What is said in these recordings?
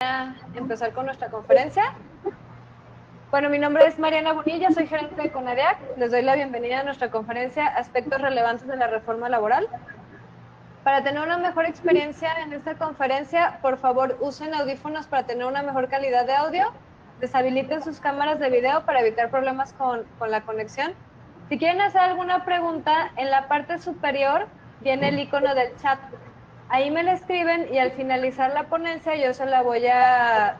a empezar con nuestra conferencia. Bueno, mi nombre es Mariana Bonilla, soy gerente de CONADIAC. Les doy la bienvenida a nuestra conferencia Aspectos relevantes de la reforma laboral. Para tener una mejor experiencia en esta conferencia, por favor usen audífonos para tener una mejor calidad de audio. Deshabiliten sus cámaras de video para evitar problemas con la conexión. Si quieren hacer alguna pregunta, en la parte superior viene el icono del chat. Ahí me la escriben y al finalizar la ponencia yo se la voy a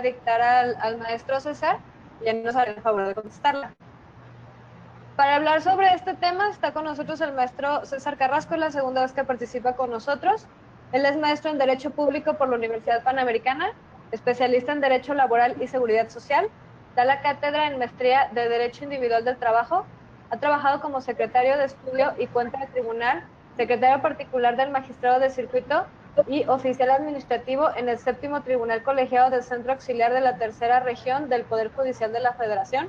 dictar al maestro César y él nos hará el favor de contestarla. Para hablar sobre este tema está con nosotros el maestro César Carrasco, es la segunda vez que participa con nosotros. Él es maestro en Derecho Público por la Universidad Panamericana, especialista en Derecho Laboral y Seguridad Social, da la cátedra en Maestría de Derecho Individual del Trabajo, ha trabajado como secretario de estudio y cuenta de tribunal, secretario particular del magistrado de circuito y oficial administrativo en el 7º Tribunal Colegiado del Centro Auxiliar de la Tercera Región del Poder Judicial de la Federación,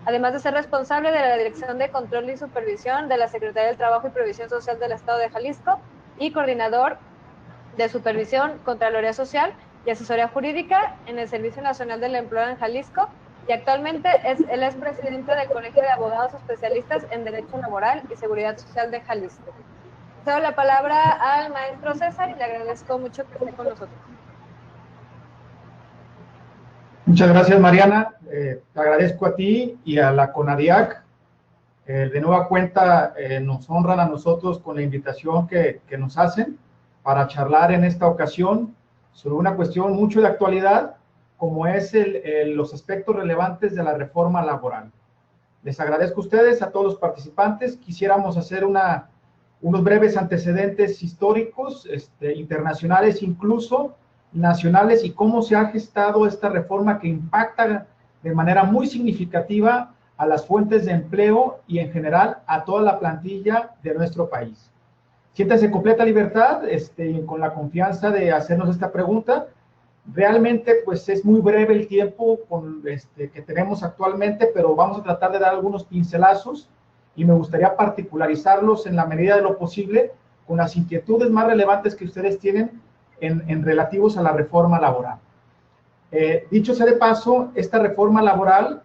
además de ser responsable de la Dirección de Control y Supervisión de la Secretaría del Trabajo y Previsión Social del Estado de Jalisco y coordinador de Supervisión, Contraloría Social y Asesoría Jurídica en el Servicio Nacional del Empleo en Jalisco, y actualmente él es presidente del Colegio de Abogados Especialistas en Derecho Laboral y Seguridad Social de Jalisco. Cedo la palabra al maestro César y le agradezco mucho que esté con nosotros. Muchas gracias, Mariana. Te agradezco a ti y a la CONADIAC. De nueva cuenta, nos honran a nosotros con la invitación que nos hacen para charlar en esta ocasión sobre una cuestión mucho de actualidad, como es los aspectos relevantes de la reforma laboral. Les agradezco a ustedes, a todos los participantes. Quisiéramos hacer unos breves antecedentes históricos, internacionales incluso, nacionales, y cómo se ha gestado esta reforma que impacta de manera muy significativa a las fuentes de empleo y en general a toda la plantilla de nuestro país. Siéntanse en completa libertad, con la confianza de hacernos esta pregunta. Realmente, pues es muy breve el tiempo que tenemos actualmente, pero vamos a tratar de dar algunos pincelazos y me gustaría particularizarlos en la medida de lo posible con las inquietudes más relevantes que ustedes tienen en relativos a la reforma laboral. Dicho sea de paso, esta reforma laboral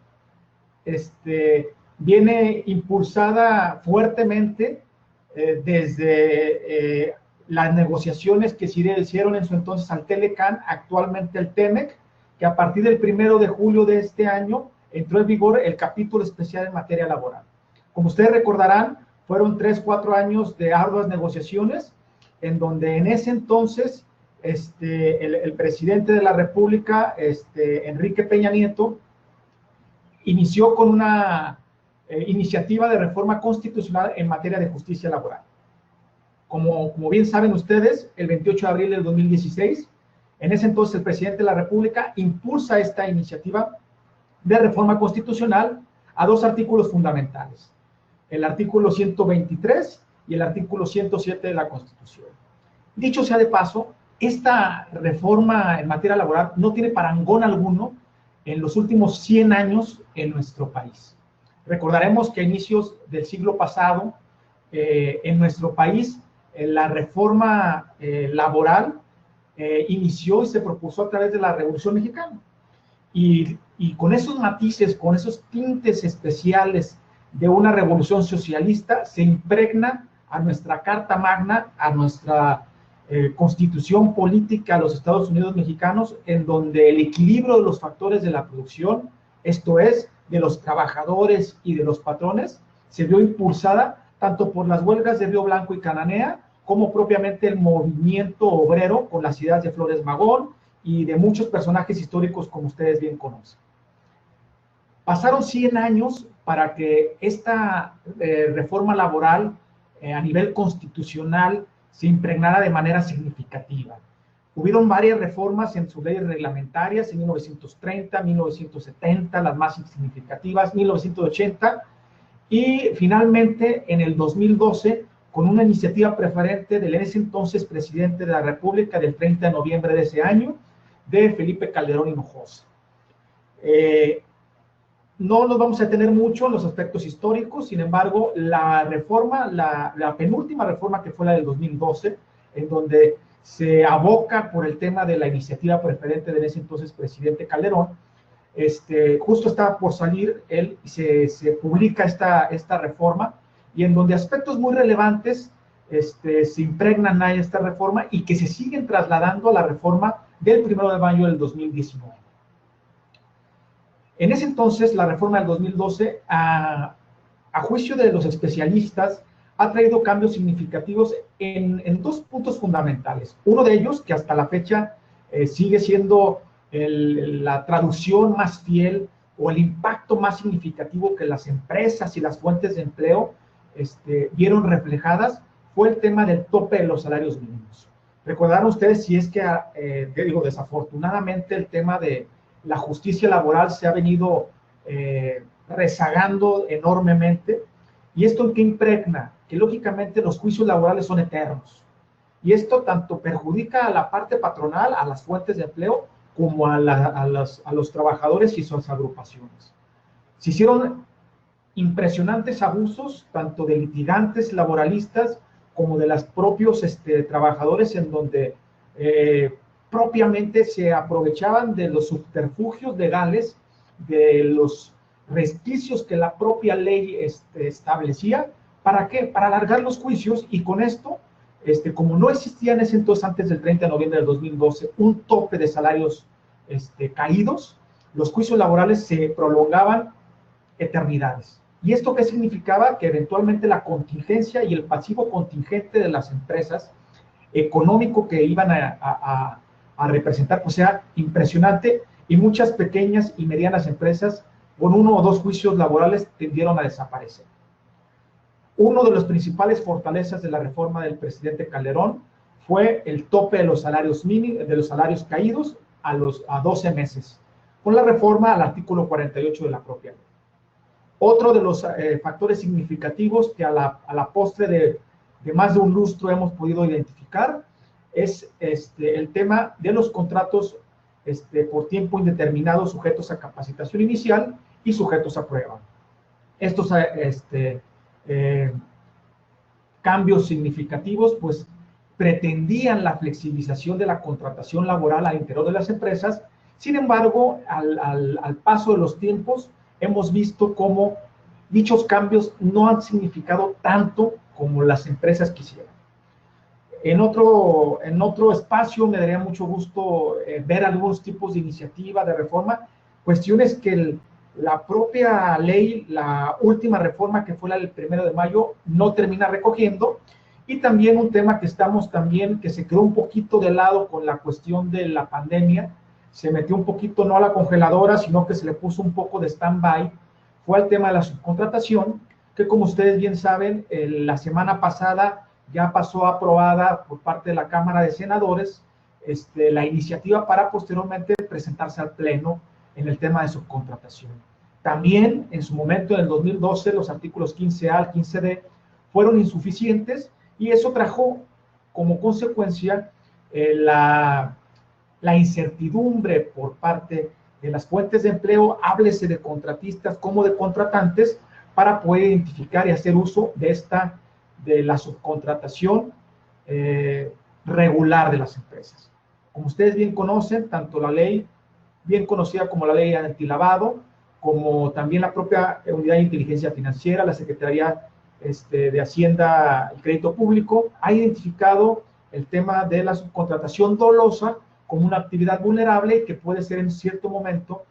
viene impulsada fuertemente desde las negociaciones que se hicieron en su entonces al Telecan, actualmente el TEMEC, que a partir del 1 de julio de este año entró en vigor el capítulo especial en materia laboral. Como ustedes recordarán, fueron 3-4 años de arduas negociaciones, en donde en ese entonces el presidente de la República, Enrique Peña Nieto, inició con una iniciativa de reforma constitucional en materia de justicia laboral. Como bien saben ustedes, el 28 de abril del 2016, en ese entonces el presidente de la República impulsa esta iniciativa de reforma constitucional a 2 artículos fundamentales, el artículo 123 y el artículo 107 de la Constitución. Dicho sea de paso, esta reforma en materia laboral no tiene parangón alguno en los últimos 100 años en nuestro país. Recordaremos que a inicios del siglo pasado, en nuestro país, la reforma laboral inició y se propuso a través de la Revolución Mexicana. Y con esos matices, con esos tintes especiales de una revolución socialista, se impregna a nuestra Carta Magna, a nuestra Constitución Política de los Estados Unidos Mexicanos, en donde el equilibrio de los factores de la producción, esto es, de los trabajadores y de los patrones, se vio impulsada tanto por las huelgas de Río Blanco y Cananea, como propiamente el movimiento obrero con las ideas de Flores Magón y de muchos personajes históricos como ustedes bien conocen. Pasaron 100 años para que esta reforma laboral a nivel constitucional se impregnara de manera significativa. Hubieron varias reformas en sus leyes reglamentarias en 1930, 1970, las más significativas, 1980, y finalmente en el 2012, con una iniciativa preferente del en ese entonces presidente de la República del 30 de noviembre de ese año, de Felipe Calderón Hinojosa. No nos vamos a detener mucho en los aspectos históricos, sin embargo, la reforma, la penúltima reforma, que fue la del 2012, en donde se aboca por el tema de la iniciativa preferente del ese entonces presidente Calderón. Justo estaba por salir él, se publica esta reforma, y en donde aspectos muy relevantes se impregnan a esta reforma y que se siguen trasladando a la reforma del 1 de mayo del 2019. En ese entonces, la reforma del 2012, a juicio de los especialistas, ha traído cambios significativos en dos puntos fundamentales. Uno de ellos, que hasta la fecha sigue siendo la traducción más fiel o el impacto más significativo que las empresas y las fuentes de empleo vieron reflejadas, fue el tema del tope de los salarios mínimos. Recordarán ustedes, si es que, desafortunadamente el tema de la justicia laboral se ha venido rezagando enormemente. ¿Y esto en qué impregna? Que lógicamente los juicios laborales son eternos. Y esto tanto perjudica a la parte patronal, a las fuentes de empleo, como a los trabajadores y sus agrupaciones. Se hicieron impresionantes abusos, tanto de litigantes laboralistas como de los propios trabajadores, en donde propiamente se aprovechaban de los subterfugios legales, de los resquicios que la propia ley establecía. ¿Para qué? Para alargar los juicios, y con esto, como no existía en ese entonces, antes del 30 de noviembre del 2012, un tope de salarios caídos, los juicios laborales se prolongaban eternidades. ¿Y esto qué significaba? Que eventualmente la contingencia y el pasivo contingente de las empresas económico que iban a representar, pues era impresionante, y muchas pequeñas y medianas empresas con uno o dos juicios laborales tendieron a desaparecer. Uno de los principales fortalezas de la reforma del presidente Calderón fue el tope de los salarios mínimos, de los salarios caídos a 12 meses, con la reforma al artículo 48 de la propia ley. Otro de los factores significativos que a la postre de más de un lustro hemos podido identificar es el tema de los contratos por tiempo indeterminado sujetos a capacitación inicial y sujetos a prueba. Estos cambios significativos pues pretendían la flexibilización de la contratación laboral al interior de las empresas. Sin embargo, al paso de los tiempos, hemos visto cómo dichos cambios no han significado tanto como las empresas quisieran. En otro espacio me daría mucho gusto ver algunos tipos de iniciativa, de reforma, cuestiones que la propia ley, la última reforma que fue la del 1 de mayo, no termina recogiendo, y también un tema que que se quedó un poquito de lado con la cuestión de la pandemia, se metió un poquito no a la congeladora, sino que se le puso un poco de stand-by, fue el tema de la subcontratación, que como ustedes bien saben, la semana pasada ya pasó aprobada por parte de la Cámara de Senadores la iniciativa para posteriormente presentarse al Pleno en el tema de subcontratación. También, en su momento, en el 2012, los artículos 15A al 15D fueron insuficientes, y eso trajo como consecuencia la incertidumbre por parte de las fuentes de empleo, háblese de contratistas como de contratantes, para poder identificar y hacer uso de la subcontratación regular de las empresas. Como ustedes bien conocen, tanto la ley bien conocida como la ley antilavado, como también la propia Unidad de Inteligencia Financiera, la Secretaría de Hacienda y Crédito Público, ha identificado el tema de la subcontratación dolosa como una actividad vulnerable que puede ser en cierto momento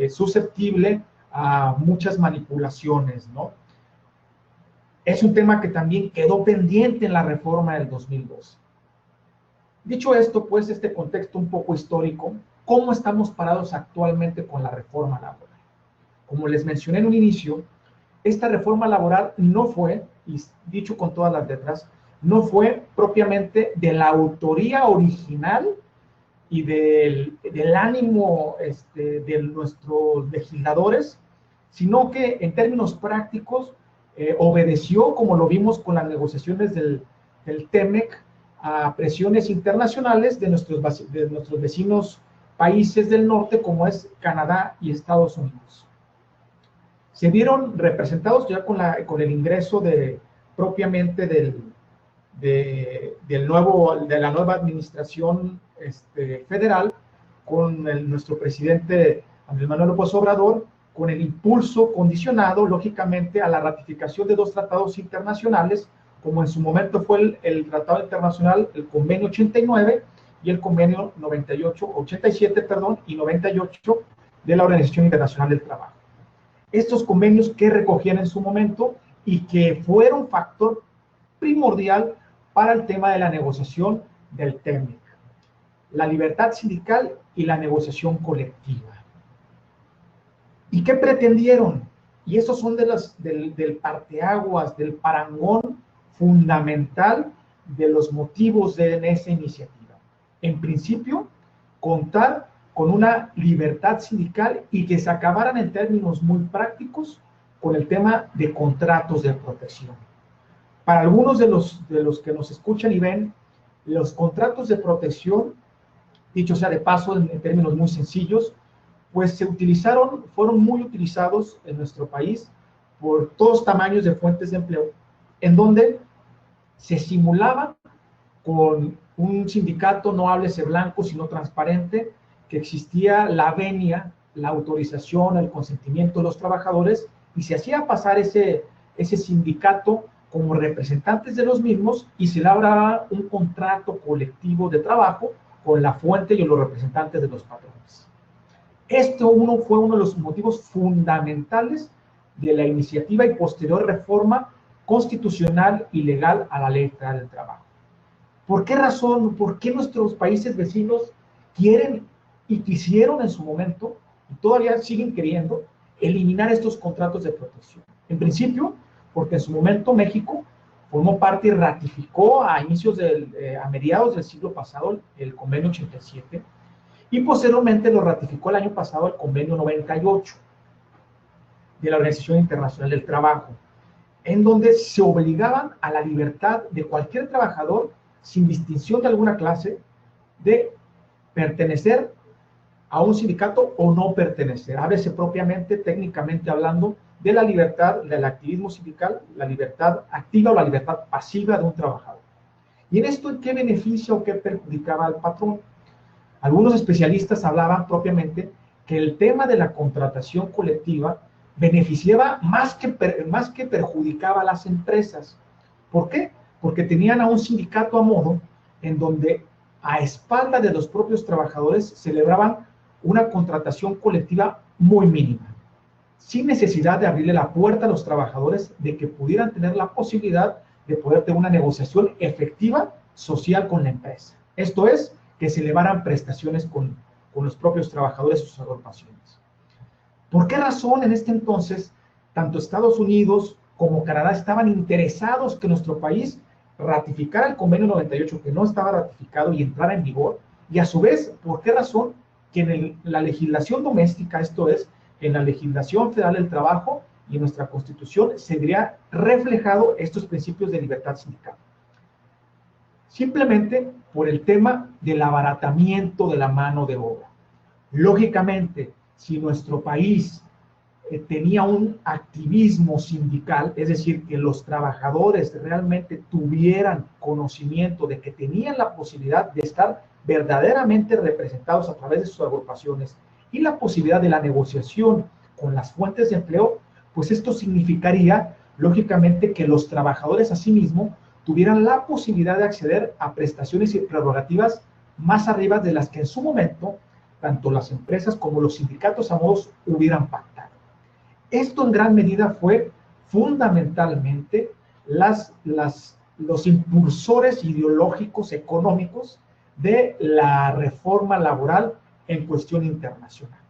susceptible a muchas manipulaciones, ¿no? Es un tema que también quedó pendiente en la reforma del 2012. Dicho esto, pues, este contexto un poco histórico, ¿cómo estamos parados actualmente con la reforma laboral? Como les mencioné en un inicio, esta reforma laboral no fue, y dicho con todas las letras, no fue propiamente de la autoría original y del ánimo de nuestros legisladores, sino que en términos prácticos obedeció, como lo vimos con las negociaciones del TEMEC, a presiones internacionales de nuestros vecinos países del norte, como es Canadá y Estados Unidos. Se vieron representados ya con el ingreso propiamente de la nueva administración federal, con nuestro presidente Andrés Manuel López Obrador, con el impulso condicionado, lógicamente, a la ratificación de 2 tratados internacionales, como en su momento fue el Tratado Internacional, el Convenio 89 y el Convenio 87, perdón, y 98 de la Organización Internacional del Trabajo. Estos convenios que recogían en su momento y que fueron factor primordial para el tema de la negociación del TEMEC, la libertad sindical y la negociación colectiva. ¿Y qué pretendieron? Y esos son del parteaguas, del parangón fundamental de los motivos de esa iniciativa. En principio, contar con una libertad sindical y que se acabaran en términos muy prácticos con el tema de contratos de protección. Para algunos de los que nos escuchan y ven, los contratos de protección, dicho sea de paso en términos muy sencillos, pues fueron muy utilizados en nuestro país por todos tamaños de fuentes de empleo, en donde se simulaba con un sindicato, no háblese blanco, sino transparente, que existía la venia, la autorización, el consentimiento de los trabajadores, y se hacía pasar ese sindicato como representantes de los mismos, y se elaboraba un contrato colectivo de trabajo con la fuente y los representantes de los patrones. Fue uno de los motivos fundamentales de la iniciativa y posterior reforma constitucional y legal a la Ley Federal del Trabajo. ¿Por qué razón? ¿Por qué nuestros países vecinos quieren y quisieron en su momento, y todavía siguen queriendo, eliminar estos contratos de protección? En principio, porque en su momento México formó parte y ratificó a mediados del siglo pasado el Convenio 87, y posteriormente lo ratificó el año pasado el Convenio 98 de la Organización Internacional del Trabajo, en donde se obligaban a la libertad de cualquier trabajador, sin distinción de alguna clase, de pertenecer a un sindicato o no pertenecer. Háblese propiamente, técnicamente hablando, de la libertad del activismo sindical, la libertad activa o la libertad pasiva de un trabajador. ¿Y en esto en qué beneficia o qué perjudicaba al patrón? Algunos especialistas hablaban propiamente que el tema de la contratación colectiva beneficiaba más que perjudicaba a las empresas. ¿Por qué? Porque tenían a un sindicato a modo en donde a espalda de los propios trabajadores celebraban una contratación colectiva muy mínima, sin necesidad de abrirle la puerta a los trabajadores de que pudieran tener la posibilidad de poder tener una negociación efectiva social con la empresa. Esto es, que se elevaran prestaciones con los propios trabajadores y sus agrupaciones. ¿Por qué razón en este entonces tanto Estados Unidos como Canadá estaban interesados que nuestro país ratificara el Convenio 98, que no estaba ratificado, y entrara en vigor? Y a su vez, ¿por qué razón que en la legislación doméstica, esto es, en la legislación federal del trabajo y en nuestra Constitución, se vería reflejado estos principios de libertad sindical? Simplemente por el tema del abaratamiento de la mano de obra. Lógicamente, si nuestro país tenía un activismo sindical, es decir, que los trabajadores realmente tuvieran conocimiento de que tenían la posibilidad de estar verdaderamente representados a través de sus agrupaciones y la posibilidad de la negociación con las fuentes de empleo, pues esto significaría, lógicamente, que los trabajadores asimismo tuvieran la posibilidad de acceder a prestaciones y prerrogativas más arriba de las que en su momento tanto las empresas como los sindicatos a modos hubieran pactado. Esto en gran medida fue fundamentalmente los impulsores ideológicos económicos de la reforma laboral en cuestión internacional.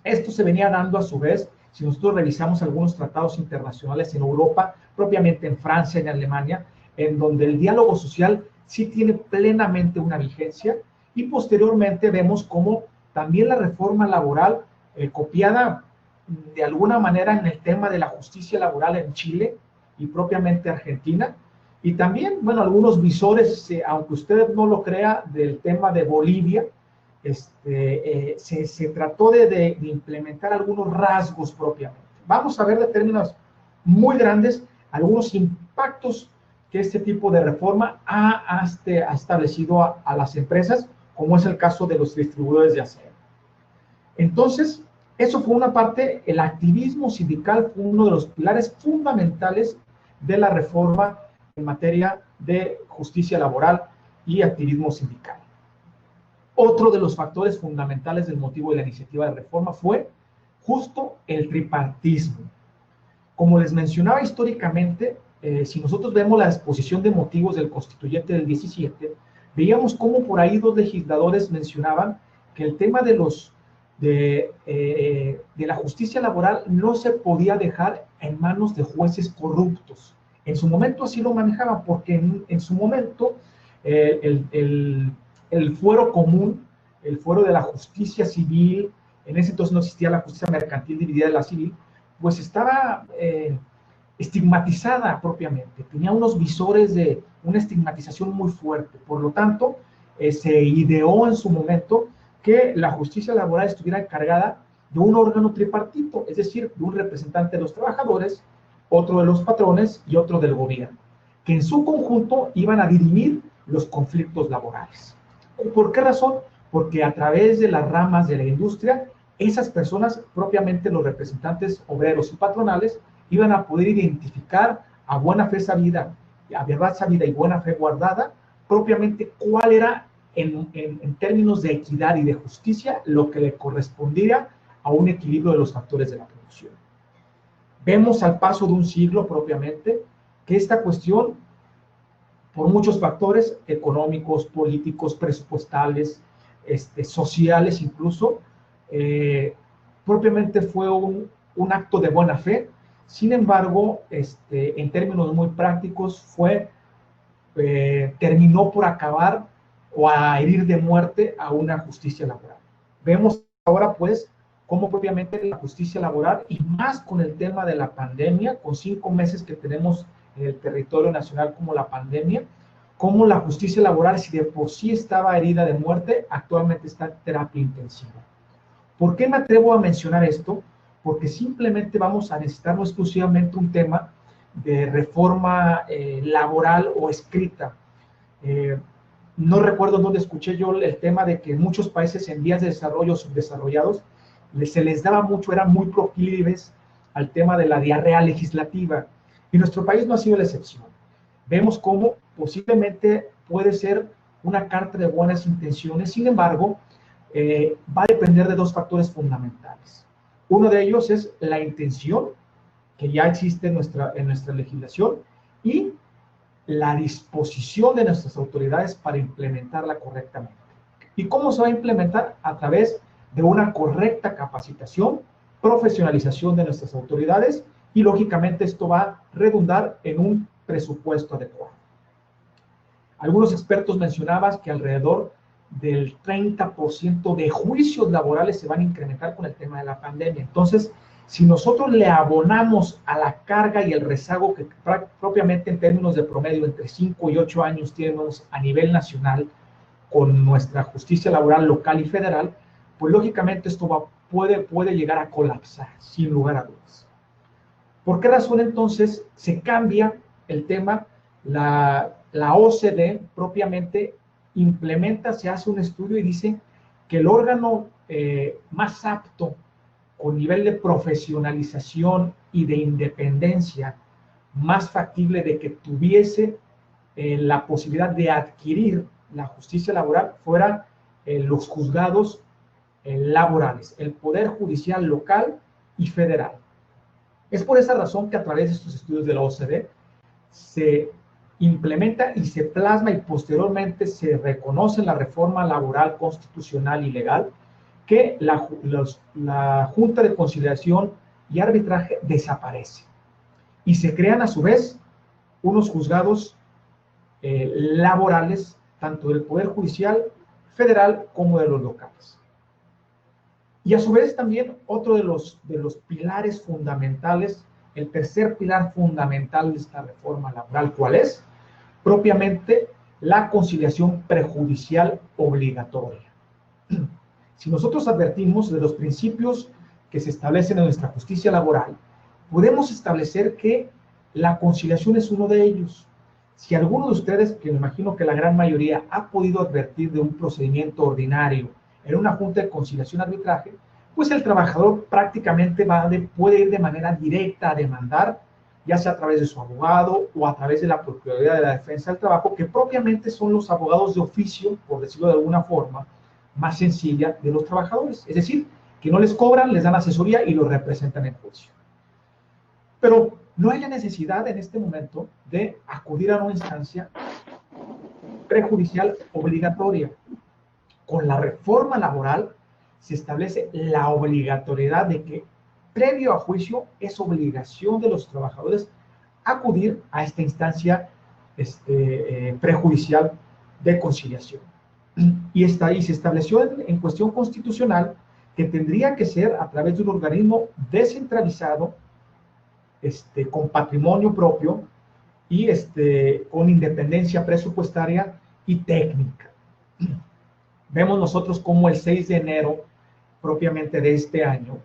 Esto se venía dando a su vez, si nosotros revisamos algunos tratados internacionales en Europa, propiamente en Francia, en Alemania, en donde el diálogo social sí tiene plenamente una vigencia, y posteriormente vemos cómo también la reforma laboral, copiada de alguna manera en el tema de la justicia laboral en Chile y propiamente Argentina, y también, bueno, algunos visores, aunque usted no lo crea, del tema de Bolivia, se trató de implementar algunos rasgos propiamente. Vamos a ver de términos muy grandes algunos impactos que este tipo de reforma ha establecido a las empresas, como es el caso de los distribuidores de acero. Entonces, eso fue una parte, el activismo sindical fue uno de los pilares fundamentales de la reforma en materia de justicia laboral y activismo sindical. Otro de los factores fundamentales del motivo de la iniciativa de reforma fue justo el tripartismo. Como les mencionaba históricamente, si nosotros vemos la exposición de motivos del constituyente del 17, veíamos cómo por ahí dos legisladores mencionaban que el tema de la justicia laboral no se podía dejar en manos de jueces corruptos. En su momento así lo manejaban, porque en su momento el fuero común, el fuero de la justicia civil, en ese entonces no existía la justicia mercantil dividida de la civil, pues estaba estigmatizada propiamente, tenía unos visores de una estigmatización muy fuerte. Por lo tanto, se ideó en su momento que la justicia laboral estuviera encargada de un órgano tripartito, es decir, de un representante de los trabajadores, otro de los patrones y otro del gobierno, que en su conjunto iban a dirimir los conflictos laborales. ¿Por qué razón? Porque a través de las ramas de la industria, esas personas, propiamente los representantes obreros y patronales, iban a poder identificar a buena fe sabida, a verdad sabida y buena fe guardada, propiamente cuál era, en términos de equidad y de justicia, lo que le correspondía a un equilibrio de los factores de la producción. Vemos al paso de un siglo propiamente que esta cuestión, por muchos factores económicos, políticos, presupuestales, sociales incluso, propiamente fue un acto de buena fe. Sin embargo, en términos muy prácticos, terminó por acabar o a herir de muerte a una justicia laboral. Vemos ahora, pues, cómo propiamente la justicia laboral, y más con el tema de la pandemia, con 5 meses que tenemos en el territorio nacional como la pandemia, cómo la justicia laboral, si de por sí estaba herida de muerte, actualmente está en terapia intensiva. ¿Por qué me atrevo a mencionar esto? Porque simplemente vamos a necesitar no exclusivamente un tema de reforma laboral o escrita. No recuerdo dónde escuché yo el tema de que en muchos países en vías de desarrollo subdesarrollados se les daba mucho, eran muy proclives al tema de la diarrea legislativa, y nuestro país no ha sido la excepción. Vemos cómo posiblemente puede ser una carta de buenas intenciones, sin embargo, va a depender de 2 factores fundamentales. Uno de ellos es la intención, que ya existe en nuestra legislación, y la disposición de nuestras autoridades para implementarla correctamente. ¿Y cómo se va a implementar? A través de una correcta capacitación, profesionalización de nuestras autoridades, y lógicamente esto va a redundar en un presupuesto adecuado. Algunos expertos mencionaban que alrededor del 30% de juicios laborales se van a incrementar con el tema de la pandemia. Entonces, si nosotros le abonamos a la carga y el rezago que propiamente en términos de promedio entre 5 y 8 años tenemos a nivel nacional con nuestra justicia laboral local y federal, pues lógicamente esto puede llegar a colapsar, sin lugar a dudas. ¿Por qué razón entonces se cambia el tema? La OCDE propiamente implementa, se hace un estudio y dice que el órgano más apto, con nivel de profesionalización y de independencia, más factible de que tuviese la posibilidad de adquirir la justicia laboral, fuera los juzgados laborales, el Poder Judicial local y federal. Es por esa razón que a través de estos estudios de la OCDE se implementa y se plasma y posteriormente se reconoce en la reforma laboral constitucional y legal que la Junta de Conciliación y Arbitraje desaparece y se crean a su vez unos juzgados laborales, tanto del Poder Judicial federal como de los locales. Y a su vez también otro de los pilares fundamentales, el tercer pilar fundamental de esta reforma laboral, ¿cuál es? Propiamente la conciliación prejudicial obligatoria. Si nosotros advertimos de los principios que se establecen en nuestra justicia laboral, podemos establecer que la conciliación es uno de ellos. Si alguno de ustedes, que me imagino que la gran mayoría, ha podido advertir de un procedimiento ordinario en una junta de conciliación y arbitraje, pues el trabajador prácticamente puede ir de manera directa a demandar, ya sea a través de su abogado o a través de la Procuraduría de la Defensa del Trabajo, que propiamente son los abogados de oficio, por decirlo de alguna forma, más sencilla de los trabajadores. Es decir, que no les cobran, les dan asesoría y los representan en juicio. Pero no hay la necesidad en este momento de acudir a una instancia prejudicial obligatoria. Con la reforma laboral se establece la obligatoriedad de que previo a juicio es obligación de los trabajadores acudir a esta instancia prejudicial de conciliación. Y se estableció en cuestión constitucional que tendría que ser a través de un organismo descentralizado, con patrimonio propio y con independencia presupuestaria y técnica. Vemos nosotros como el 6 de enero propiamente de este año,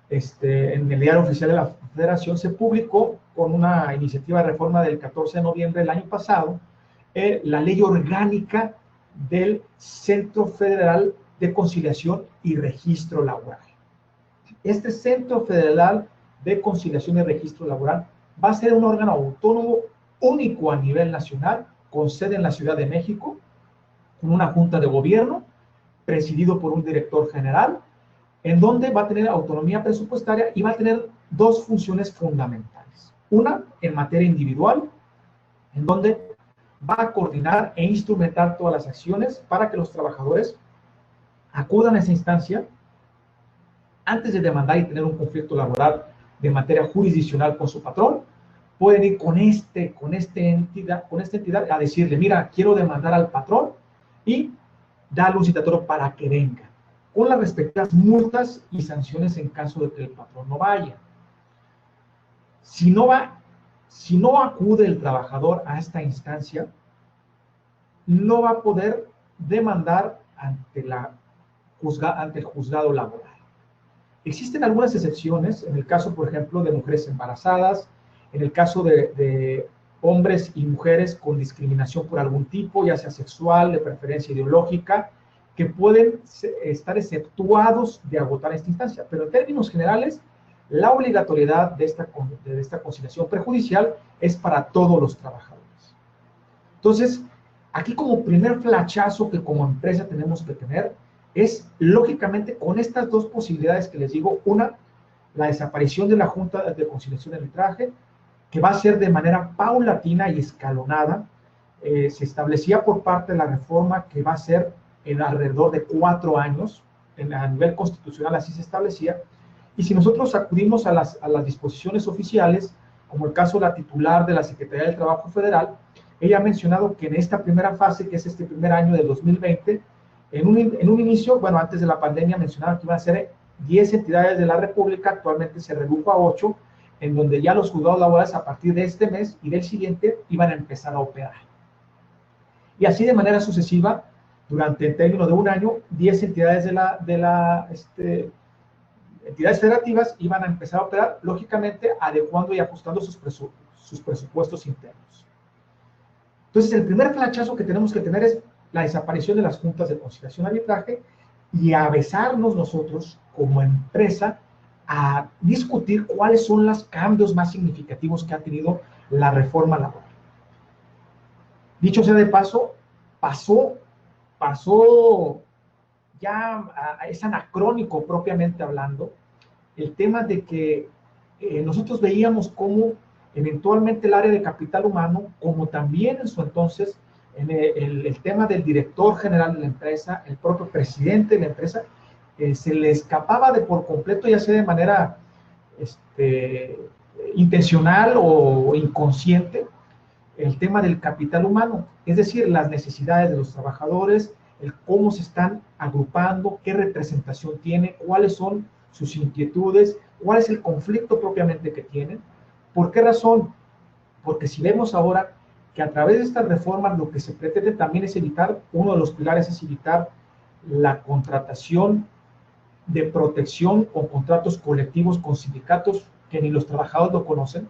en el Diario Oficial de la Federación se publicó con una iniciativa de reforma del 14 de noviembre del año pasado, la Ley Orgánica del Centro Federal de Conciliación y Registro Laboral. Este Centro Federal de Conciliación y Registro Laboral va a ser un órgano autónomo único a nivel nacional, con sede en la Ciudad de México, con una junta de gobierno, presidido por un director general, en donde va a tener autonomía presupuestaria y va a tener dos funciones fundamentales. Una, en materia individual, en donde va a coordinar e instrumentar todas las acciones para que los trabajadores acudan a esa instancia antes de demandar y tener un conflicto laboral de materia jurisdiccional con su patrón. Pueden ir con esta entidad a decirle, mira, quiero demandar al patrón, y darle un citatorio para que venga, con las respectivas multas y sanciones en caso de que el patrón no vaya. Si no acude el trabajador a esta instancia, no va a poder demandar ante el juzgado laboral. Existen algunas excepciones, en el caso, por ejemplo, de mujeres embarazadas, en el caso de hombres y mujeres con discriminación por algún tipo, ya sea sexual, de preferencia ideológica, que pueden estar exceptuados de agotar esta instancia. Pero en términos generales, la obligatoriedad de esta conciliación prejudicial es para todos los trabajadores. Entonces, aquí como primer flachazo que como empresa tenemos que tener es, lógicamente, con estas dos posibilidades que les digo, una, la desaparición de la Junta de Conciliación y Arbitraje, que va a ser de manera paulatina y escalonada. Se establecía por parte de la reforma que va a ser en alrededor de 4 años, a nivel constitucional así se establecía, y si nosotros acudimos a las disposiciones oficiales, como el caso de la titular de la Secretaría del Trabajo Federal, ella ha mencionado que en esta primera fase, que es este primer año del 2020, en un inicio, bueno, antes de la pandemia mencionaba que iban a ser 10 entidades de la República, actualmente se redujo a 8, en donde ya los juzgados laborales a partir de este mes y del siguiente iban a empezar a operar. Y así de manera sucesiva, durante el término de un año, 10 entidades entidades federativas iban a empezar a operar, lógicamente adecuando y ajustando sus presupuestos internos. Entonces, el primer flachazo que tenemos que tener es la desaparición de las juntas de conciliación y arbitraje y avezarnos nosotros como empresa a discutir cuáles son los cambios más significativos que ha tenido la reforma laboral. Dicho sea de paso, pasó ya, es anacrónico propiamente hablando, el tema de que nosotros veíamos cómo eventualmente el área de capital humano, como también en su entonces el tema del director general de la empresa, el propio presidente de la empresa, se le escapaba de por completo, ya sea de manera intencional o inconsciente, el tema del capital humano, es decir, las necesidades de los trabajadores, el cómo se están agrupando, qué representación tiene, cuáles son sus inquietudes, cuál es el conflicto propiamente que tienen. ¿Por qué razón? Porque si vemos ahora que a través de estas reformas lo que se pretende también es evitar, uno de los pilares es evitar la contratación de protección con contratos colectivos con sindicatos que ni los trabajadores lo conocen.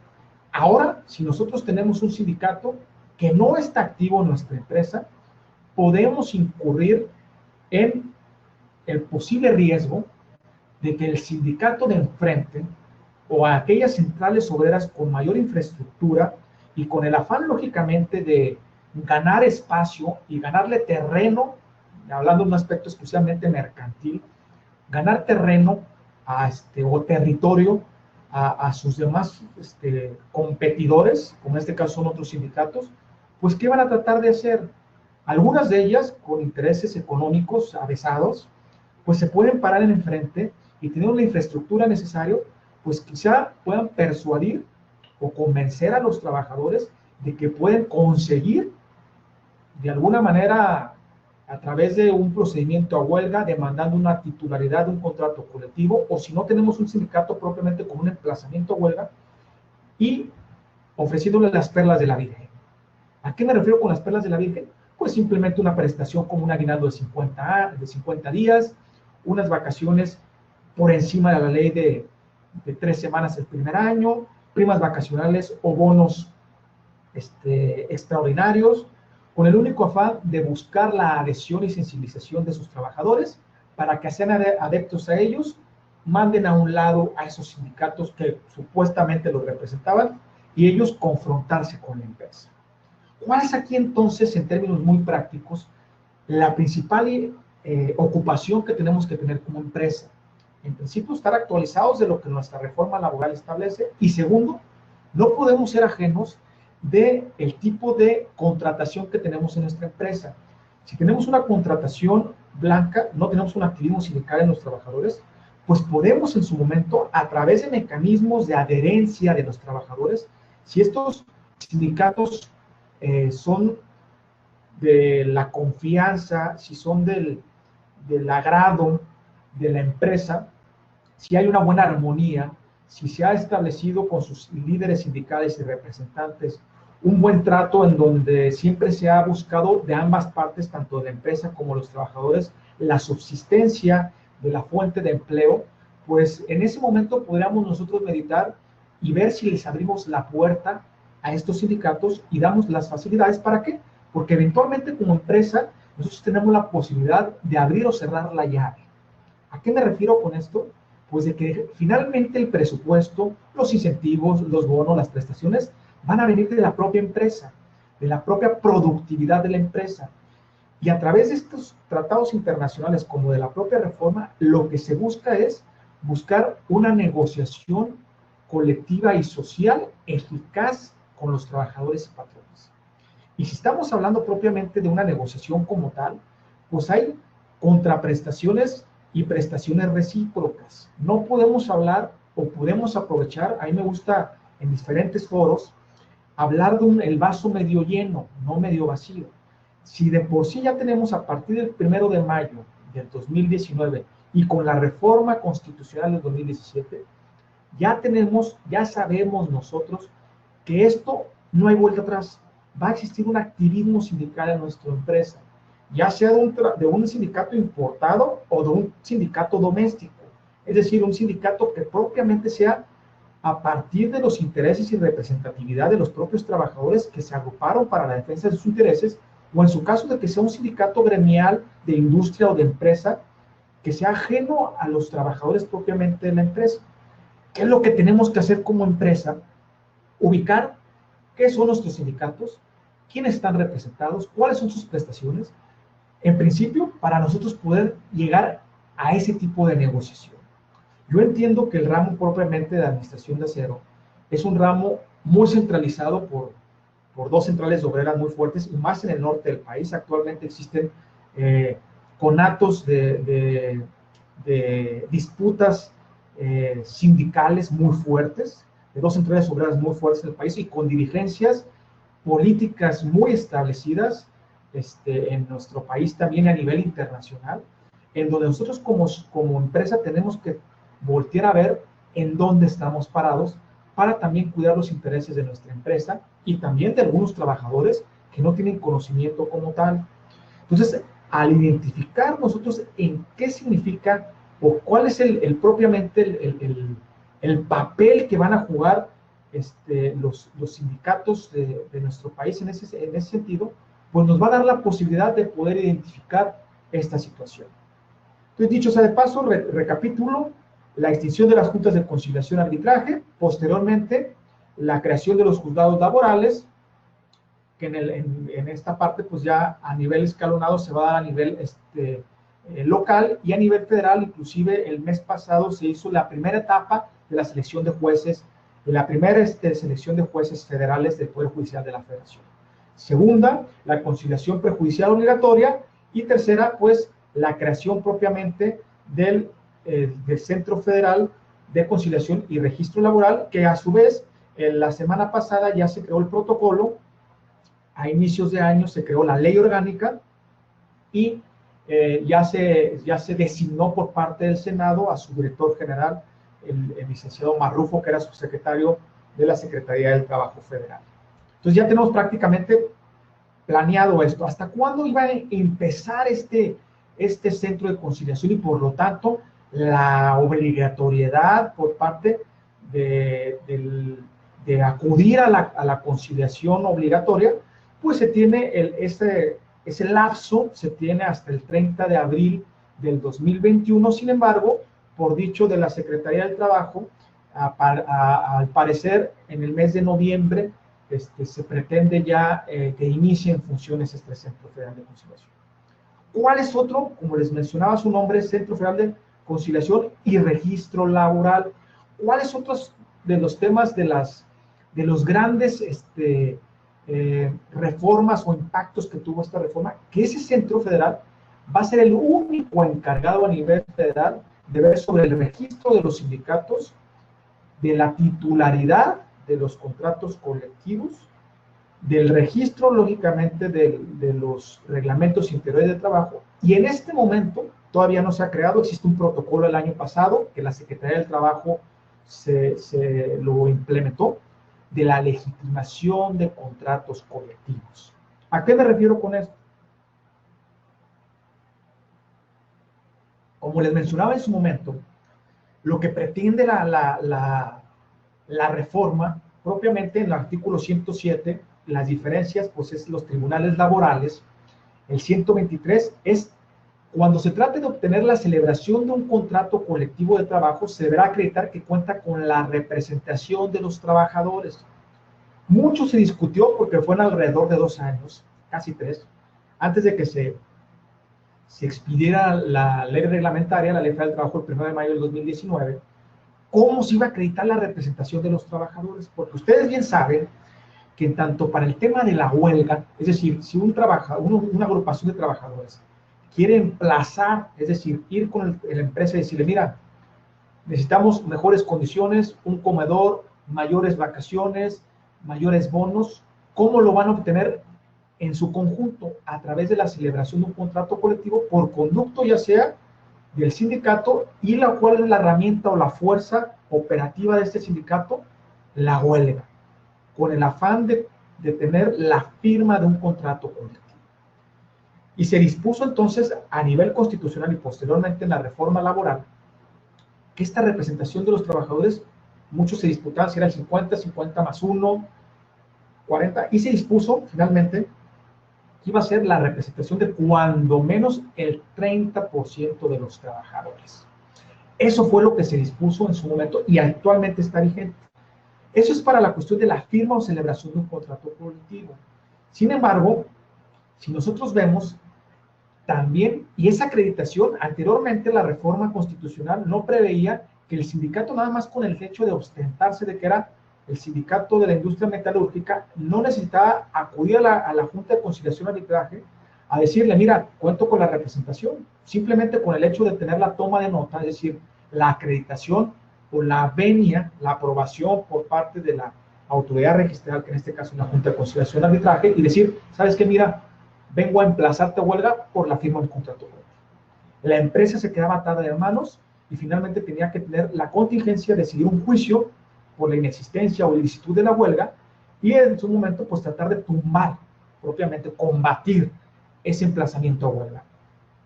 Ahora, si nosotros tenemos un sindicato, que no está activo en nuestra empresa, podemos incurrir en el posible riesgo de que el sindicato de enfrente o aquellas centrales obreras con mayor infraestructura y con el afán, lógicamente, de ganar espacio y ganarle terreno, hablando de un aspecto exclusivamente mercantil, ganar terreno o territorio a sus demás competidores, como en este caso son otros sindicatos, pues ¿qué van a tratar de hacer? Algunas de ellas, con intereses económicos avesados, pues se pueden parar en enfrente y teniendo la infraestructura necesaria, pues quizá puedan persuadir o convencer a los trabajadores de que pueden conseguir de alguna manera a través de un procedimiento a huelga, demandando una titularidad de un contrato colectivo, o si no tenemos un sindicato propiamente con un emplazamiento a huelga, y ofreciéndole las perlas de la Virgen. ¿A qué me refiero con las perlas de la Virgen? Pues simplemente una prestación como un aguinaldo de 50 días, unas vacaciones por encima de la ley de 3 semanas el primer año, primas vacacionales o bonos extraordinarios, con el único afán de buscar la adhesión y sensibilización de sus trabajadores para que sean adeptos a ellos, manden a un lado a esos sindicatos que supuestamente los representaban y ellos confrontarse con la empresa. ¿Cuál es aquí entonces, en términos muy prácticos, la principal ocupación que tenemos que tener como empresa? En principio, estar actualizados de lo que nuestra reforma laboral establece, y segundo, no podemos ser ajenos del tipo de contratación que tenemos en nuestra empresa. Si tenemos una contratación blanca, no tenemos un activismo sindical en los trabajadores, pues podemos en su momento, a través de mecanismos de adherencia de los trabajadores, si estos sindicatos son de la confianza, si son del agrado de la empresa, si hay una buena armonía, si se ha establecido con sus líderes sindicales y representantes un buen trato en donde siempre se ha buscado de ambas partes, tanto de la empresa como los trabajadores, la subsistencia de la fuente de empleo, pues en ese momento podríamos nosotros meditar y ver si les abrimos la puerta a estos sindicatos y damos las facilidades. ¿Para qué? Porque eventualmente como empresa nosotros tenemos la posibilidad de abrir o cerrar la llave. ¿A qué me refiero con esto? Pues de que finalmente el presupuesto, los incentivos, los bonos, las prestaciones, van a venir de la propia empresa, de la propia productividad de la empresa. Y a través de estos tratados internacionales como de la propia reforma, lo que se busca es buscar una negociación colectiva y social eficaz con los trabajadores y patrones. Y si estamos hablando propiamente de una negociación como tal, pues hay contraprestaciones y prestaciones recíprocas. No podemos hablar o podemos aprovechar, a mí me gusta en diferentes foros, hablar de el vaso medio lleno, no medio vacío. Si de por sí ya tenemos a partir del 1 de mayo del 2019 y con la reforma constitucional del 2017, ya sabemos nosotros que esto no hay vuelta atrás. Va a existir un activismo sindical en nuestra empresa, ya sea de un sindicato importado o de un sindicato doméstico, es decir, un sindicato que propiamente sea a partir de los intereses y representatividad de los propios trabajadores que se agruparon para la defensa de sus intereses, o en su caso de que sea un sindicato gremial de industria o de empresa que sea ajeno a los trabajadores propiamente de la empresa. ¿Qué es lo que tenemos que hacer como empresa? Ubicar qué son nuestros sindicatos, quiénes están representados, cuáles son sus prestaciones, en principio, para nosotros poder llegar a ese tipo de negociación. Yo entiendo que el ramo propiamente de administración de acero es un ramo muy centralizado por dos centrales obreras muy fuertes, y más en el norte del país. Actualmente existen conatos de disputas sindicales muy fuertes, de dos centrales obreras muy fuertes en el país y con dirigencias políticas muy establecidas en nuestro país, también a nivel internacional, en donde nosotros como empresa tenemos que voltear a ver en dónde estamos parados para también cuidar los intereses de nuestra empresa y también de algunos trabajadores que no tienen conocimiento como tal. Entonces, al identificar nosotros en qué significa o cuál es propiamente el papel que van a jugar los sindicatos de nuestro país en ese sentido, pues nos va a dar la posibilidad de poder identificar esta situación. Entonces, dicho sea de paso, recapitulo: la extinción de las juntas de conciliación y arbitraje, posteriormente la creación de los juzgados laborales, que en esta parte pues ya a nivel escalonado se va a dar a nivel local y a nivel federal. Inclusive el mes pasado se hizo la primera etapa de la selección de jueces, de la primera selección de jueces federales del Poder Judicial de la Federación. Segunda, la conciliación prejudicial obligatoria, y tercera, pues la creación propiamente del Centro Federal de Conciliación y Registro Laboral, que a su vez la semana pasada ya se creó el protocolo. A inicios de año se creó la ley orgánica y ya se designó por parte del Senado a su director general, el licenciado Marrufo, que era subsecretario de la Secretaría del Trabajo Federal. Entonces ya tenemos prácticamente planeado esto. ¿Hasta cuándo iba a empezar este centro de conciliación y por lo tanto la obligatoriedad por parte de acudir a la conciliación obligatoria? Pues se tiene ese lapso, se tiene hasta el 30 de abril del 2021. Sin embargo, por dicho de la Secretaría del Trabajo, al parecer en el mes de noviembre se pretende ya que inicien funciones este Centro Federal de Conciliación. ¿Cuál es otro? Como les mencionaba su nombre, Centro Federal de Conciliación y Registro Laboral. ¿Cuáles otros de los temas de los grandes reformas o impactos que tuvo esta reforma? Que ese Centro Federal va a ser el único encargado a nivel federal de ver sobre el registro de los sindicatos, de la titularidad de los contratos colectivos, del registro, lógicamente, de los reglamentos interiores de trabajo. Y en este momento todavía no se ha creado. Existe un protocolo el año pasado que la Secretaría del Trabajo se lo implementó, de la legitimación de contratos colectivos. ¿A qué me refiero con esto? Como les mencionaba en su momento, lo que pretende la reforma, propiamente en el artículo 107, las diferencias, pues es los tribunales laborales. El 123 es cuando se trate de obtener la celebración de un contrato colectivo de trabajo, se deberá acreditar que cuenta con la representación de los trabajadores. Mucho se discutió porque fueron alrededor de 2 años, casi 3, antes de que se expidiera la ley reglamentaria, la Ley Federal del Trabajo, el 1 de mayo del 2019, cómo se iba a acreditar la representación de los trabajadores. Porque ustedes bien saben que en tanto para el tema de la huelga, es decir, si una agrupación de trabajadores quiere emplazar, es decir, ir con la empresa y decirle: mira, necesitamos mejores condiciones, un comedor, mayores vacaciones, mayores bonos, ¿cómo lo van a obtener en su conjunto? A través de la celebración de un contrato colectivo por conducto, ya sea del sindicato, y la cual es la herramienta o la fuerza operativa de este sindicato, la huelga, con el afán de tener la firma de un contrato colectivo. Y se dispuso entonces a nivel constitucional y posteriormente en la reforma laboral que esta representación de los trabajadores, muchos se disputaban si era el 50, 50 más 1, 40, y se dispuso finalmente que iba a ser la representación de cuando menos el 30% de los trabajadores. Eso fue lo que se dispuso en su momento y actualmente está vigente. Eso es para la cuestión de la firma o celebración de un contrato colectivo. Sin embargo, si nosotros vemos también, y esa acreditación, anteriormente la reforma constitucional no preveía que el sindicato, nada más con el hecho de ostentarse de que era el sindicato de la industria metalúrgica, no necesitaba acudir a la Junta de Conciliación y Arbitraje a decirle: mira, cuento con la representación. Simplemente con el hecho de tener la toma de nota, es decir, la acreditación o la venia, la aprobación por parte de la autoridad registral, que en este caso es la Junta de Conciliación y Arbitraje, y decir: ¿sabes qué? Mira, vengo a emplazarte a huelga por la firma del contrato colectivo. La empresa se quedaba atada de manos y finalmente tenía que tener la contingencia de seguir un juicio por la inexistencia o ilicitud de la huelga, y en su momento pues tratar de tumbar, propiamente combatir ese emplazamiento a huelga,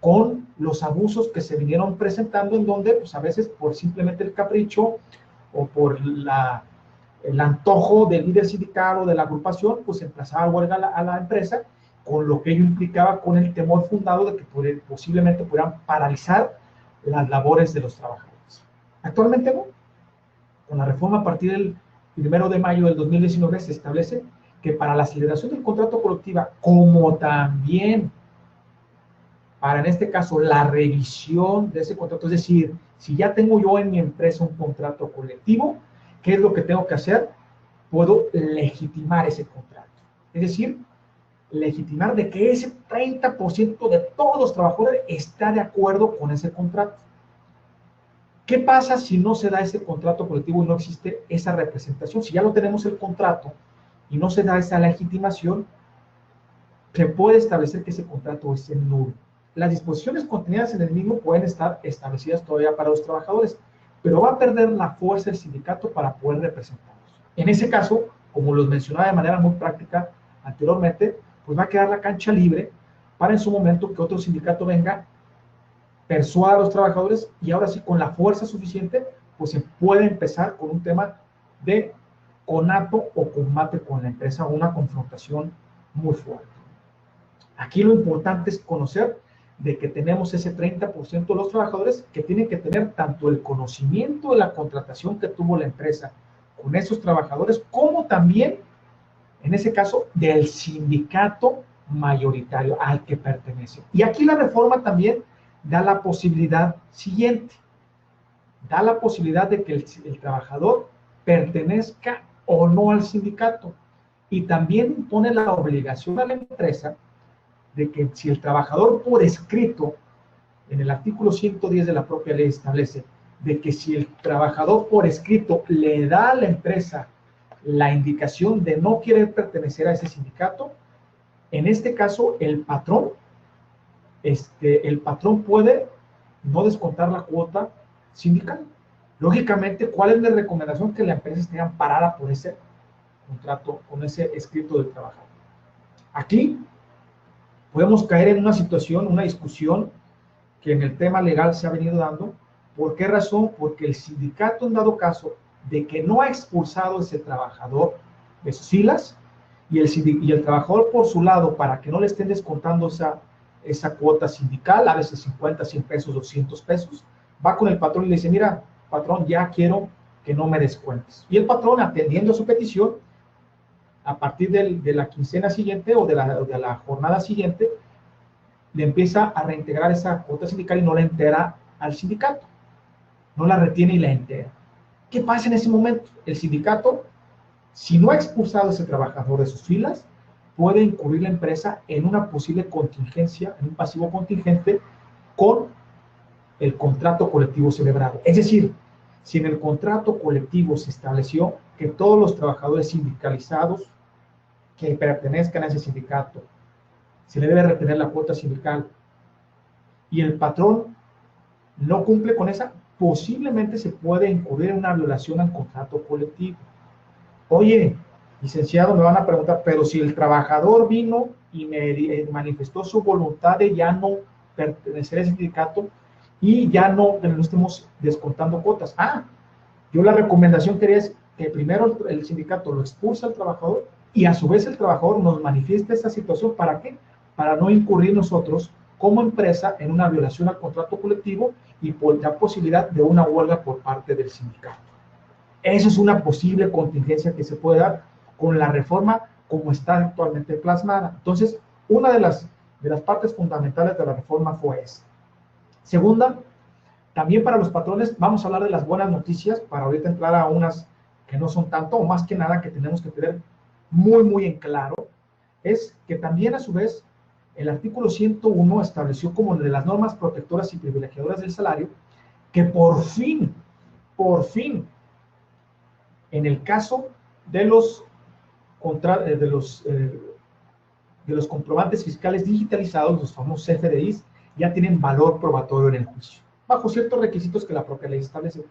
con los abusos que se vinieron presentando, en donde pues a veces por simplemente el capricho o por el antojo del líder sindical o de la agrupación, pues emplazaba a huelga a la empresa, con lo que ello implicaba con el temor fundado de que posiblemente pudieran paralizar las labores de los trabajadores. Actualmente no. Con la reforma a partir del 1 de mayo del 2019 se establece que para la celebración del contrato colectivo, como también para, en este caso, la revisión de ese contrato, es decir, si ya tengo yo en mi empresa un contrato colectivo, ¿qué es lo que tengo que hacer? Puedo legitimar ese contrato. Es decir, legitimar de que ese 30% de todos los trabajadores está de acuerdo con ese contrato. ¿Qué pasa si no se da ese contrato colectivo y no existe esa representación? Si ya lo tenemos el contrato y no se da esa legitimación, se puede establecer que ese contrato es nulo. Las disposiciones contenidas en el mismo pueden estar establecidas todavía para los trabajadores, pero va a perder la fuerza el sindicato para poder representarlos. En ese caso, como los mencionaba de manera muy práctica anteriormente, pues va a quedar la cancha libre para en su momento que otro sindicato venga, persuada a los trabajadores y ahora sí con la fuerza suficiente, pues se puede empezar con un tema de conato o combate con la empresa o una confrontación muy fuerte. Aquí lo importante es conocer de que tenemos ese 30% de los trabajadores que tienen que tener tanto el conocimiento de la contratación que tuvo la empresa con esos trabajadores, como también, en ese caso, del sindicato mayoritario al que pertenece. Y aquí la reforma también da la posibilidad siguiente, da la posibilidad de que el trabajador pertenezca o no al sindicato, y también impone la obligación a la empresa de que si el trabajador por escrito, en el artículo 110 de la propia ley establece, de que si el trabajador por escrito le da a la empresa la indicación de no querer pertenecer a ese sindicato, en este caso el patrón puede no descontar la cuota sindical. Lógicamente, ¿cuál es la recomendación? Que la empresa esté amparada por ese contrato, con ese escrito del trabajador. Aquí podemos caer en una situación, una discusión que en el tema legal se ha venido dando. ¿Por qué razón? Porque el sindicato, en dado caso de que no ha expulsado a ese trabajador de sus filas, y el trabajador por su lado, para que no le estén descontando esa cuota sindical, a veces 50, 100 pesos, 200 pesos, va con el patrón y le dice, mira, patrón, ya quiero que no me descuentes. Y el patrón, atendiendo a su petición, a partir de la quincena siguiente o de la jornada siguiente, le empieza a reintegrar esa cuota sindical y no la integra al sindicato. No la retiene y la integra. ¿Qué pasa en ese momento? El sindicato, si no ha expulsado a ese trabajador de sus filas, puede incurrir la empresa en una posible contingencia, en un pasivo contingente con el contrato colectivo celebrado. Es decir, si en el contrato colectivo se estableció que todos los trabajadores sindicalizados que pertenezcan a ese sindicato se le debe retener la cuota sindical y el patrón no cumple con esa, posiblemente se puede incurrir en una violación al contrato colectivo. Oye, licenciado, me van a preguntar, pero si el trabajador vino y me manifestó su voluntad de ya no pertenecer a ese sindicato y ya no estemos descontando cuotas. Yo la recomendación que haría es que primero el sindicato lo expulsa al trabajador y a su vez el trabajador nos manifiesta esta situación. ¿Para qué? Para no incurrir nosotros como empresa en una violación al contrato colectivo y por la posibilidad de una huelga por parte del sindicato. Eso es una posible contingencia que se puede dar con la reforma como está actualmente plasmada. Entonces, una de las partes fundamentales de la reforma fue esa. Segunda, también para los patrones, vamos a hablar de las buenas noticias para ahorita entrar a unas que no son tanto, o más que nada que tenemos que tener muy, muy en claro, es que también a su vez el artículo 101 estableció como de las normas protectoras y privilegiadoras del salario que por fin, en el caso de los comprobantes fiscales digitalizados, los famosos CFDIs, ya tienen valor probatorio en el juicio, bajo ciertos requisitos que la propia ley establece.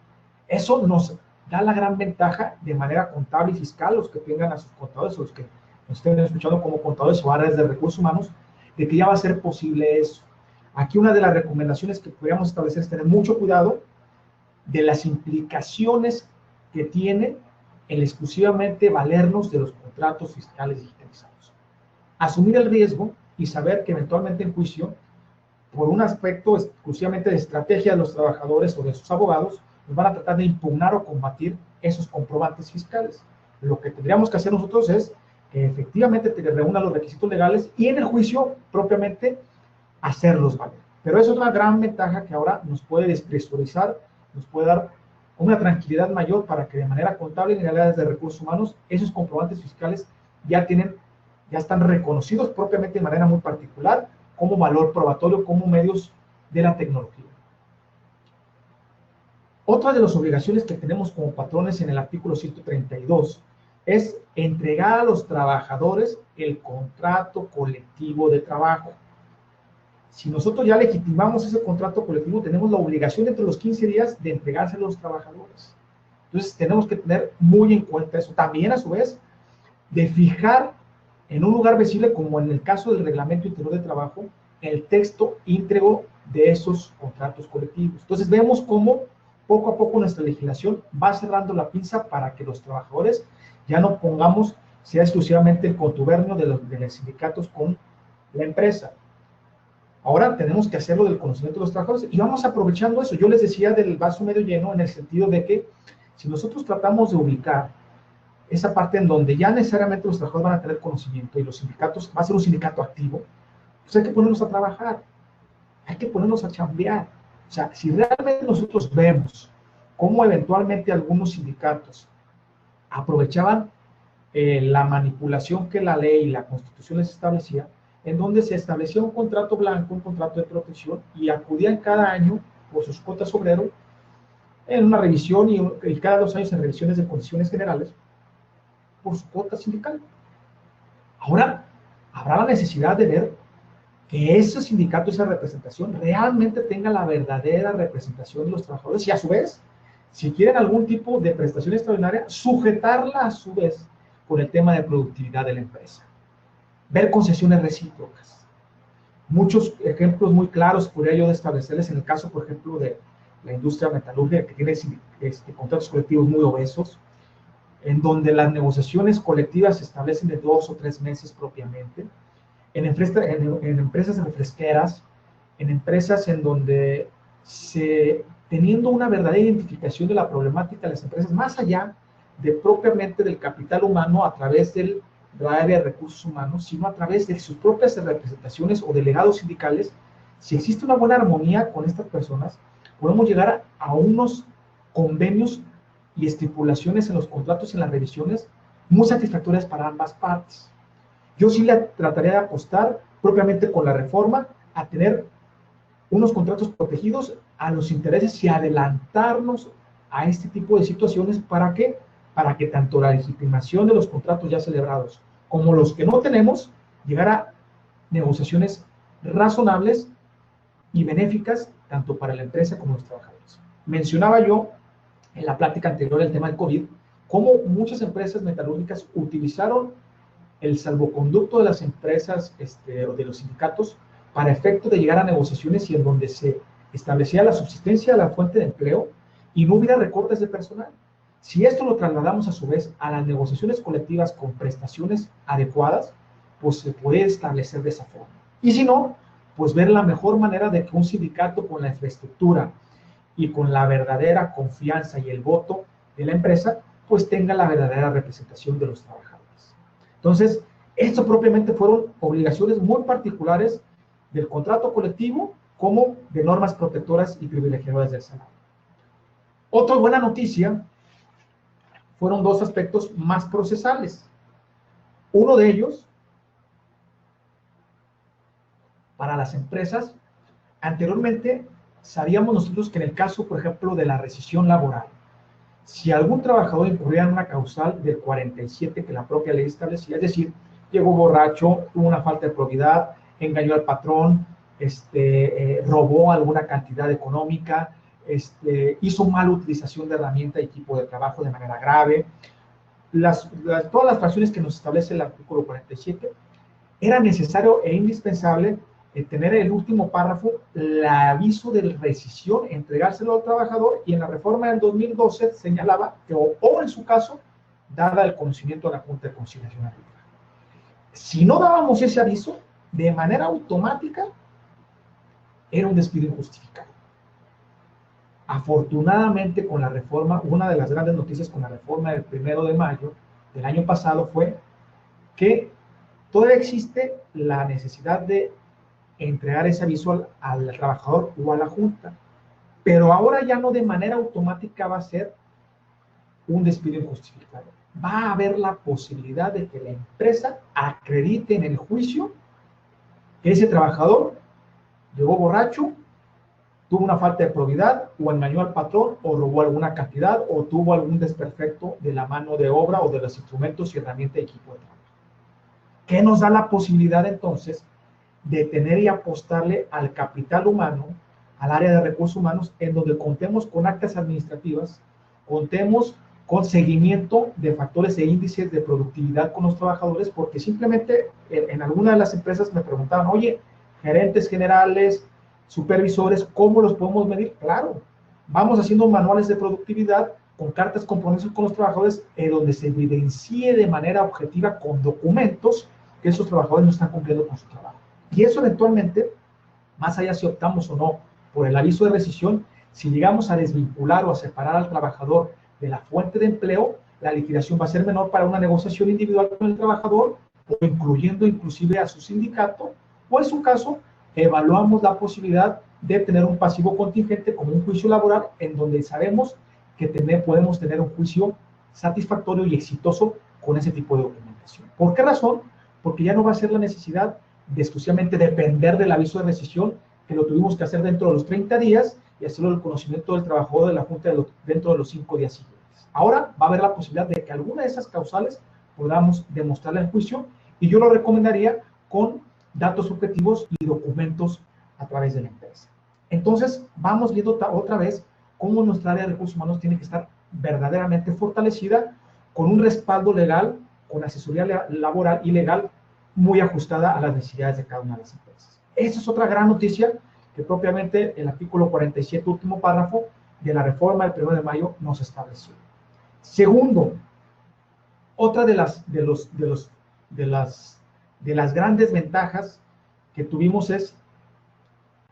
Eso nos da la gran ventaja de manera contable y fiscal, los que tengan a sus contadores, o los que nos estén escuchando como contadores o áreas de recursos humanos, de que ya va a ser posible eso. Aquí una de las recomendaciones que podríamos establecer es tener mucho cuidado de las implicaciones que tiene el exclusivamente valernos de los contratos fiscales digitalizados. Asumir el riesgo y saber que eventualmente en juicio, por un aspecto exclusivamente de estrategia de los trabajadores o de sus abogados, nos van a tratar de impugnar o combatir esos comprobantes fiscales. Lo que tendríamos que hacer nosotros es que efectivamente te reúnan los requisitos legales y en el juicio propiamente hacerlos valer. Pero eso es una gran ventaja que ahora nos puede despresurizar, nos puede dar una tranquilidad mayor para que de manera contable y en áreas de recursos humanos esos comprobantes fiscales ya están reconocidos propiamente de manera muy particular como valor probatorio, como medios de la tecnología. Otra de las obligaciones que tenemos como patrones en el artículo 132 es entregar a los trabajadores el contrato colectivo de trabajo. Si nosotros ya legitimamos ese contrato colectivo, tenemos la obligación dentro de los 15 días de entregárselo a los trabajadores. Entonces, tenemos que tener muy en cuenta eso. También, a su vez, de fijar en un lugar visible, como en el caso del Reglamento Interior de Trabajo, el texto íntegro de esos contratos colectivos. Entonces, vemos cómo poco a poco nuestra legislación va cerrando la pinza para que los trabajadores ya no pongamos, sea exclusivamente el contubernio de los sindicatos con la empresa. Ahora tenemos que hacerlo del conocimiento de los trabajadores y vamos aprovechando eso. Yo les decía del vaso medio lleno en el sentido de que si nosotros tratamos de ubicar esa parte en donde ya necesariamente los trabajadores van a tener conocimiento y los sindicatos, va a ser un sindicato activo, pues hay que ponerlos a trabajar, hay que ponerlos a chambear. O sea, si realmente nosotros vemos cómo eventualmente algunos sindicatos aprovechaban la manipulación que la ley y la Constitución les establecía, en donde se establecía un contrato blanco, un contrato de protección, y acudían cada año por sus cuotas obrero en una revisión y cada 2 años en revisiones de condiciones generales por su cuota sindical. Ahora, habrá la necesidad de ver que ese sindicato, esa representación, realmente tenga la verdadera representación de los trabajadores y a su vez, si quieren algún tipo de prestación extraordinaria, sujetarla a su vez con el tema de productividad de la empresa. Ver concesiones recíprocas. Muchos ejemplos muy claros podría yo establecerles en el caso, por ejemplo, de la industria metalúrgica, que tiene contratos colectivos muy obesos, en donde las negociaciones colectivas se establecen de 2 o 3 meses propiamente, en empresas refresqueras, en empresas en donde teniendo una verdadera identificación de la problemática de las empresas, más allá de propiamente del capital humano a través del área de recursos humanos, sino a través de sus propias representaciones o delegados sindicales, si existe una buena armonía con estas personas, podemos llegar a unos convenios y estipulaciones en los contratos y en las revisiones muy satisfactorias para ambas partes. Yo sí le trataría de apostar propiamente con la reforma a tener unos contratos protegidos a los intereses y adelantarnos a este tipo de situaciones. ¿Para qué? Para que tanto la legitimación de los contratos ya celebrados como los que no tenemos, llegar a negociaciones razonables y benéficas tanto para la empresa como los trabajadores. Mencionaba yo en la plática anterior el tema del COVID, cómo muchas empresas metalúrgicas utilizaron el salvoconducto de las empresas o de los sindicatos para efecto de llegar a negociaciones y en donde se establecía la subsistencia de la fuente de empleo y no hubiera recortes de personal. Si esto lo trasladamos a su vez a las negociaciones colectivas con prestaciones adecuadas, pues se puede establecer de esa forma. Y si no, pues ver la mejor manera de que un sindicato con la infraestructura y con la verdadera confianza y el voto de la empresa, pues tenga la verdadera representación de los trabajadores. Entonces, esto propiamente fueron obligaciones muy particulares del contrato colectivo como de normas protectoras y privilegiadoras del salario. Otra buena noticia fueron 2 aspectos más procesales. Uno de ellos, para las empresas, anteriormente sabíamos nosotros que en el caso, por ejemplo, de la rescisión laboral, si algún trabajador incurría en una causal del 47 que la propia ley establecía, es decir, llegó borracho, tuvo una falta de probidad, engañó al patrón, robó alguna cantidad económica, hizo mala utilización de herramienta y equipo de trabajo de manera grave, todas las fracciones que nos establece el artículo 47, era necesario e indispensable tener el último párrafo, el aviso de rescisión, entregárselo al trabajador, y en la reforma del 2012 señalaba que o en su caso dada el conocimiento de la Junta de Conciliación Arbitral. Si no dábamos ese aviso, de manera automática, era un despido injustificado. Afortunadamente, con la reforma, una de las grandes noticias con la reforma del 1 de mayo del año pasado fue que todavía existe la necesidad de entregar ese aviso al trabajador o a la Junta, pero ahora ya no de manera automática va a ser un despido injustificado. Va a haber la posibilidad de que la empresa acredite en el juicio que ese trabajador llegó borracho, tuvo una falta de probidad, o engañó al patrón, o robó alguna cantidad, o tuvo algún desperfecto de la mano de obra o de los instrumentos y herramientas de equipo de trabajo. ¿Qué nos da la posibilidad entonces de tener y apostarle al capital humano, al área de recursos humanos, en donde contemos con actas administrativas, contemos con seguimiento de factores e índices de productividad con los trabajadores? Porque simplemente en alguna de las empresas me preguntaban, oye, gerentes generales, supervisores, ¿cómo los podemos medir? Claro, vamos haciendo manuales de productividad con cartas compromisos con los trabajadores, en donde se evidencie de manera objetiva con documentos que esos trabajadores no están cumpliendo con su trabajo. Y eso eventualmente, más allá si optamos o no por el aviso de rescisión, si llegamos a desvincular o a separar al trabajador de la fuente de empleo, la liquidación va a ser menor para una negociación individual con el trabajador, o incluyendo inclusive a su sindicato, o en su caso, evaluamos la posibilidad de tener un pasivo contingente como un juicio laboral, en donde sabemos que podemos tener un juicio satisfactorio y exitoso con ese tipo de documentación. ¿Por qué razón? Porque ya no va a ser la necesidad de exclusivamente depender del aviso de rescisión, que lo tuvimos que hacer dentro de los 30 días y hacerlo del conocimiento del trabajador de la Junta dentro de los 5 días siguientes. Ahora va a haber la posibilidad de que alguna de esas causales podamos demostrarla en juicio, y yo lo recomendaría con datos objetivos y documentos a través de la empresa. Entonces, vamos viendo otra vez cómo nuestra área de recursos humanos tiene que estar verdaderamente fortalecida, con un respaldo legal, con asesoría laboral y legal muy ajustada a las necesidades de cada una de las empresas. Esa es otra gran noticia que propiamente el artículo 47, último párrafo de la reforma del 1 de mayo nos estableció. Segundo, otra de las grandes ventajas que tuvimos es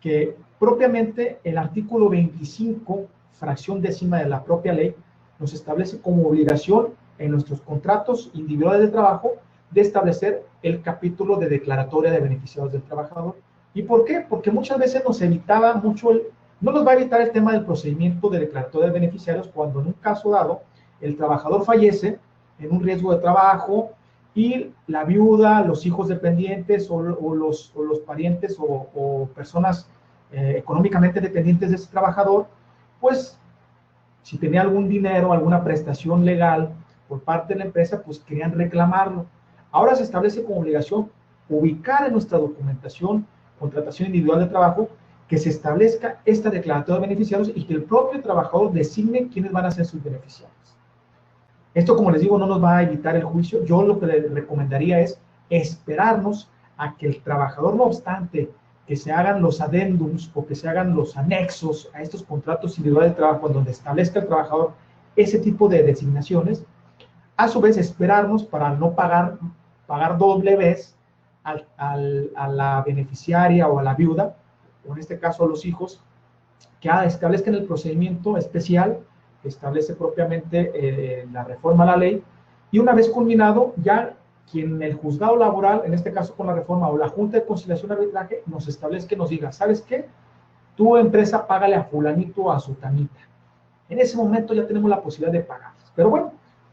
que propiamente el artículo 25, fracción décima de la propia ley, nos establece como obligación en nuestros contratos individuales de trabajo de establecer el capítulo de declaratoria de beneficiados del trabajador. ¿Y por qué? Porque muchas veces nos evitaba mucho, no nos va a evitar el tema del procedimiento de declaratoria de beneficiarios cuando en un caso dado el trabajador fallece en un riesgo de trabajo y la viuda, los hijos dependientes o los parientes o personas económicamente dependientes de ese trabajador, pues si tenía algún dinero, alguna prestación legal por parte de la empresa, pues querían reclamarlo. Ahora se establece como obligación ubicar en nuestra documentación, contratación individual de trabajo, que se establezca esta declaratoria de beneficiarios y que el propio trabajador designe quiénes van a ser sus beneficiarios. Esto, como les digo, no nos va a evitar el juicio. Yo lo que le recomendaría es esperarnos a que el trabajador, no obstante que se hagan los adendums o que se hagan los anexos a estos contratos individuales de trabajo en donde establezca el trabajador ese tipo de designaciones, a su vez esperarnos para no pagar doble vez a la beneficiaria o a la viuda, o en este caso a los hijos, que establezcan el procedimiento especial que establece propiamente la reforma a la ley, y una vez culminado, ya quien el juzgado laboral, en este caso con la reforma, o la Junta de Conciliación y Arbitraje, nos establezca y nos diga, ¿sabes qué? Tu empresa págale a fulanito o a sutanita. En ese momento ya tenemos la posibilidad de pagarles. Pero bueno,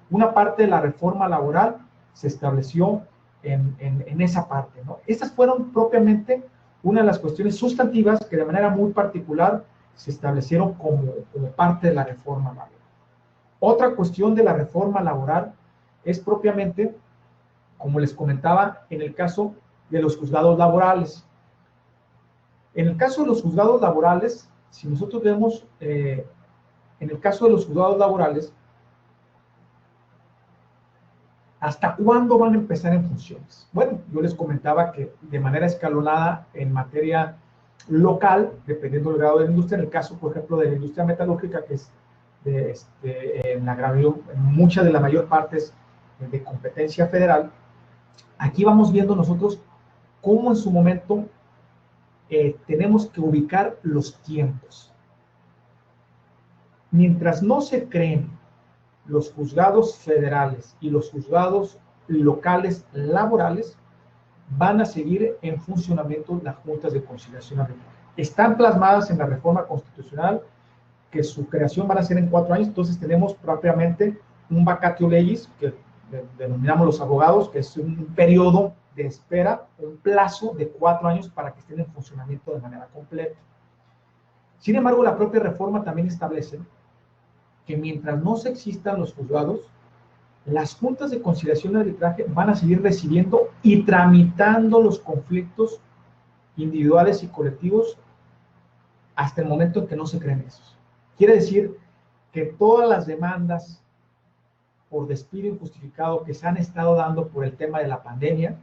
una parte de la reforma laboral se estableció en esa parte, ¿no? Estas fueron propiamente una de las cuestiones sustantivas que de manera muy particular se establecieron como parte de la reforma laboral. Otra cuestión de la reforma laboral es propiamente, como les comentaba, en el caso de los juzgados laborales. En el caso de los juzgados laborales, si nosotros vemos, en el caso de los juzgados laborales, ¿hasta cuándo van a empezar en funciones? Bueno, yo les comentaba que de manera escalonada en materia local, dependiendo del grado de la industria, en el caso, por ejemplo, de la industria metalúrgica, que es en muchas de las mayor partes de competencia federal. Aquí vamos viendo nosotros cómo en su momento tenemos que ubicar los tiempos. Mientras no se creen los juzgados federales y los juzgados locales laborales, van a seguir en funcionamiento las juntas de conciliación arbitral. Están plasmadas en la reforma constitucional, que su creación van a ser en 4 años, entonces tenemos propiamente un vacatio legis, que denominamos los abogados, que es un periodo de espera, un plazo de 4 años para que estén en funcionamiento de manera completa. Sin embargo, la propia reforma también establece que mientras no se existan los juzgados, las juntas de conciliación y arbitraje van a seguir recibiendo y tramitando los conflictos individuales y colectivos hasta el momento en que no se creen esos. Quiere decir que todas las demandas por despido injustificado que se han estado dando por el tema de la pandemia,